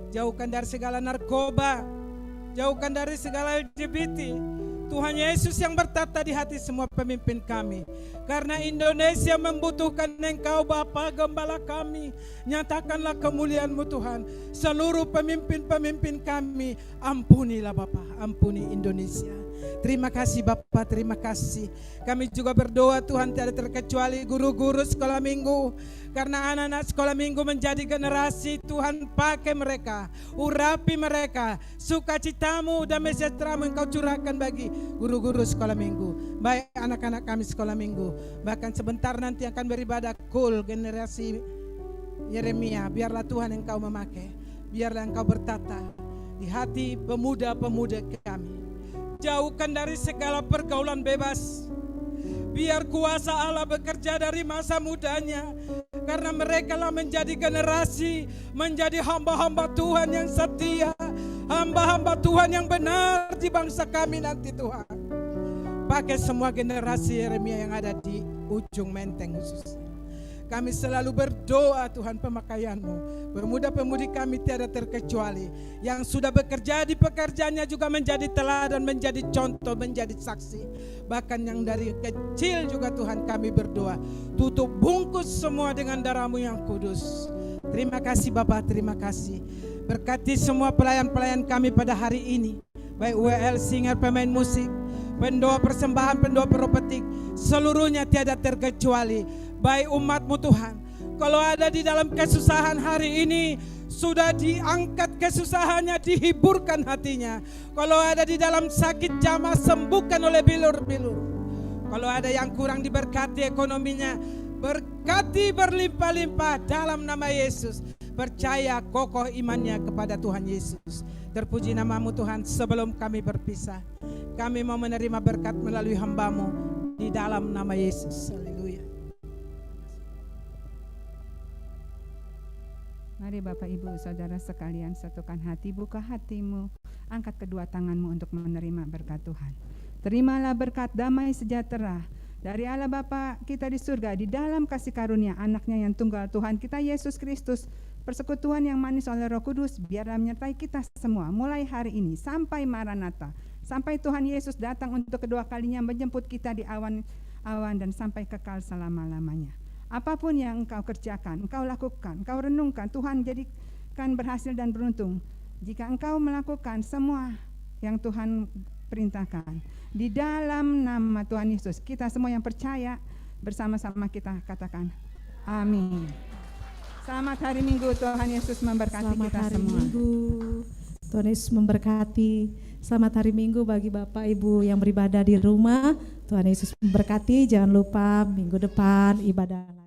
jauhkan dari segala narkoba, jauhkan dari segala LGBT. Tuhan Yesus yang bertata di hati semua pemimpin kami, karena Indonesia membutuhkan Engkau Bapa Gembala kami. Nyatakanlah kemuliaan-Mu Tuhan. Seluruh pemimpin-pemimpin kami, ampunilah Bapa, ampuni Indonesia. Terima kasih Bapak, terima kasih. Kami juga berdoa Tuhan, tiada terkecuali guru-guru sekolah minggu, karena anak-anak sekolah minggu menjadi generasi Tuhan, pakai mereka, urapi mereka, sukacitamu dan sejahtera-Mu Engkau curahkan bagi guru-guru sekolah minggu, baik anak-anak kami sekolah minggu, bahkan sebentar nanti akan beribadah kul generasi Yeremia. Biarlah Tuhan Engkau memakai, biarlah Engkau bertata di hati pemuda-pemuda kami. Jauhkan dari segala pergaulan bebas. Biar kuasa Allah bekerja dari masa mudanya, karena mereka lah menjadi generasi, menjadi hamba-hamba Tuhan yang setia, hamba-hamba Tuhan yang benar di bangsa kami nanti Tuhan. Pakai semua generasi Yeremia yang ada di Ujung Menteng khususnya. Kami selalu berdoa Tuhan pemakaian-Mu. Pemuda-pemudi kami tiada terkecuali. Yang sudah bekerja di pekerjaannya juga menjadi teladan, menjadi contoh, menjadi saksi. Bahkan yang dari kecil juga Tuhan kami berdoa. Tutup bungkus semua dengan darah-Mu yang kudus. Terima kasih Bapak, terima kasih. Berkati semua pelayan-pelayan kami pada hari ini. Baik WL, singer, pemain musik, pendoa persembahan, pendoa peropetik, seluruhnya tiada terkecuali. Baik umat-Mu Tuhan, kalau ada di dalam kesusahan hari ini, sudah diangkat kesusahannya, dihiburkan hatinya. Kalau ada di dalam sakit, jamah sembuhkan oleh bilur-bilur. Kalau ada yang kurang diberkati ekonominya, berkati berlimpah-limpah dalam nama Yesus. Percaya kokoh imannya kepada Tuhan Yesus. Terpuji nama-Mu Tuhan. Sebelum kami berpisah, kami mau menerima berkat melalui hamba-Mu di dalam nama Yesus. Haleluya. Mari Bapak Ibu Saudara sekalian, satukan hati, buka hatimu, angkat kedua tanganmu untuk menerima berkat Tuhan. Terimalah berkat damai sejahtera dari Allah Bapa kita di surga, di dalam kasih karunia anaknya yang tunggal Tuhan kita Yesus Kristus, persekutuan yang manis oleh Roh Kudus, biarlah menyertai kita semua mulai hari ini sampai Maranatha, sampai Tuhan Yesus datang untuk kedua kalinya menjemput kita di awan-awan dan sampai kekal selama-lamanya. Apapun yang engkau kerjakan, engkau lakukan, engkau renungkan, Tuhan jadikan berhasil dan beruntung. Jika engkau melakukan semua yang Tuhan perintahkan, di dalam nama Tuhan Yesus, kita semua yang percaya bersama-sama kita katakan amin. Selamat hari Minggu, Tuhan Yesus memberkati Selamat kita hari semua. Minggu, Tuhan Yesus memberkati. Selamat hari Minggu bagi Bapak Ibu yang beribadah di rumah. Tuhan Yesus memberkati. Jangan lupa minggu depan ibadah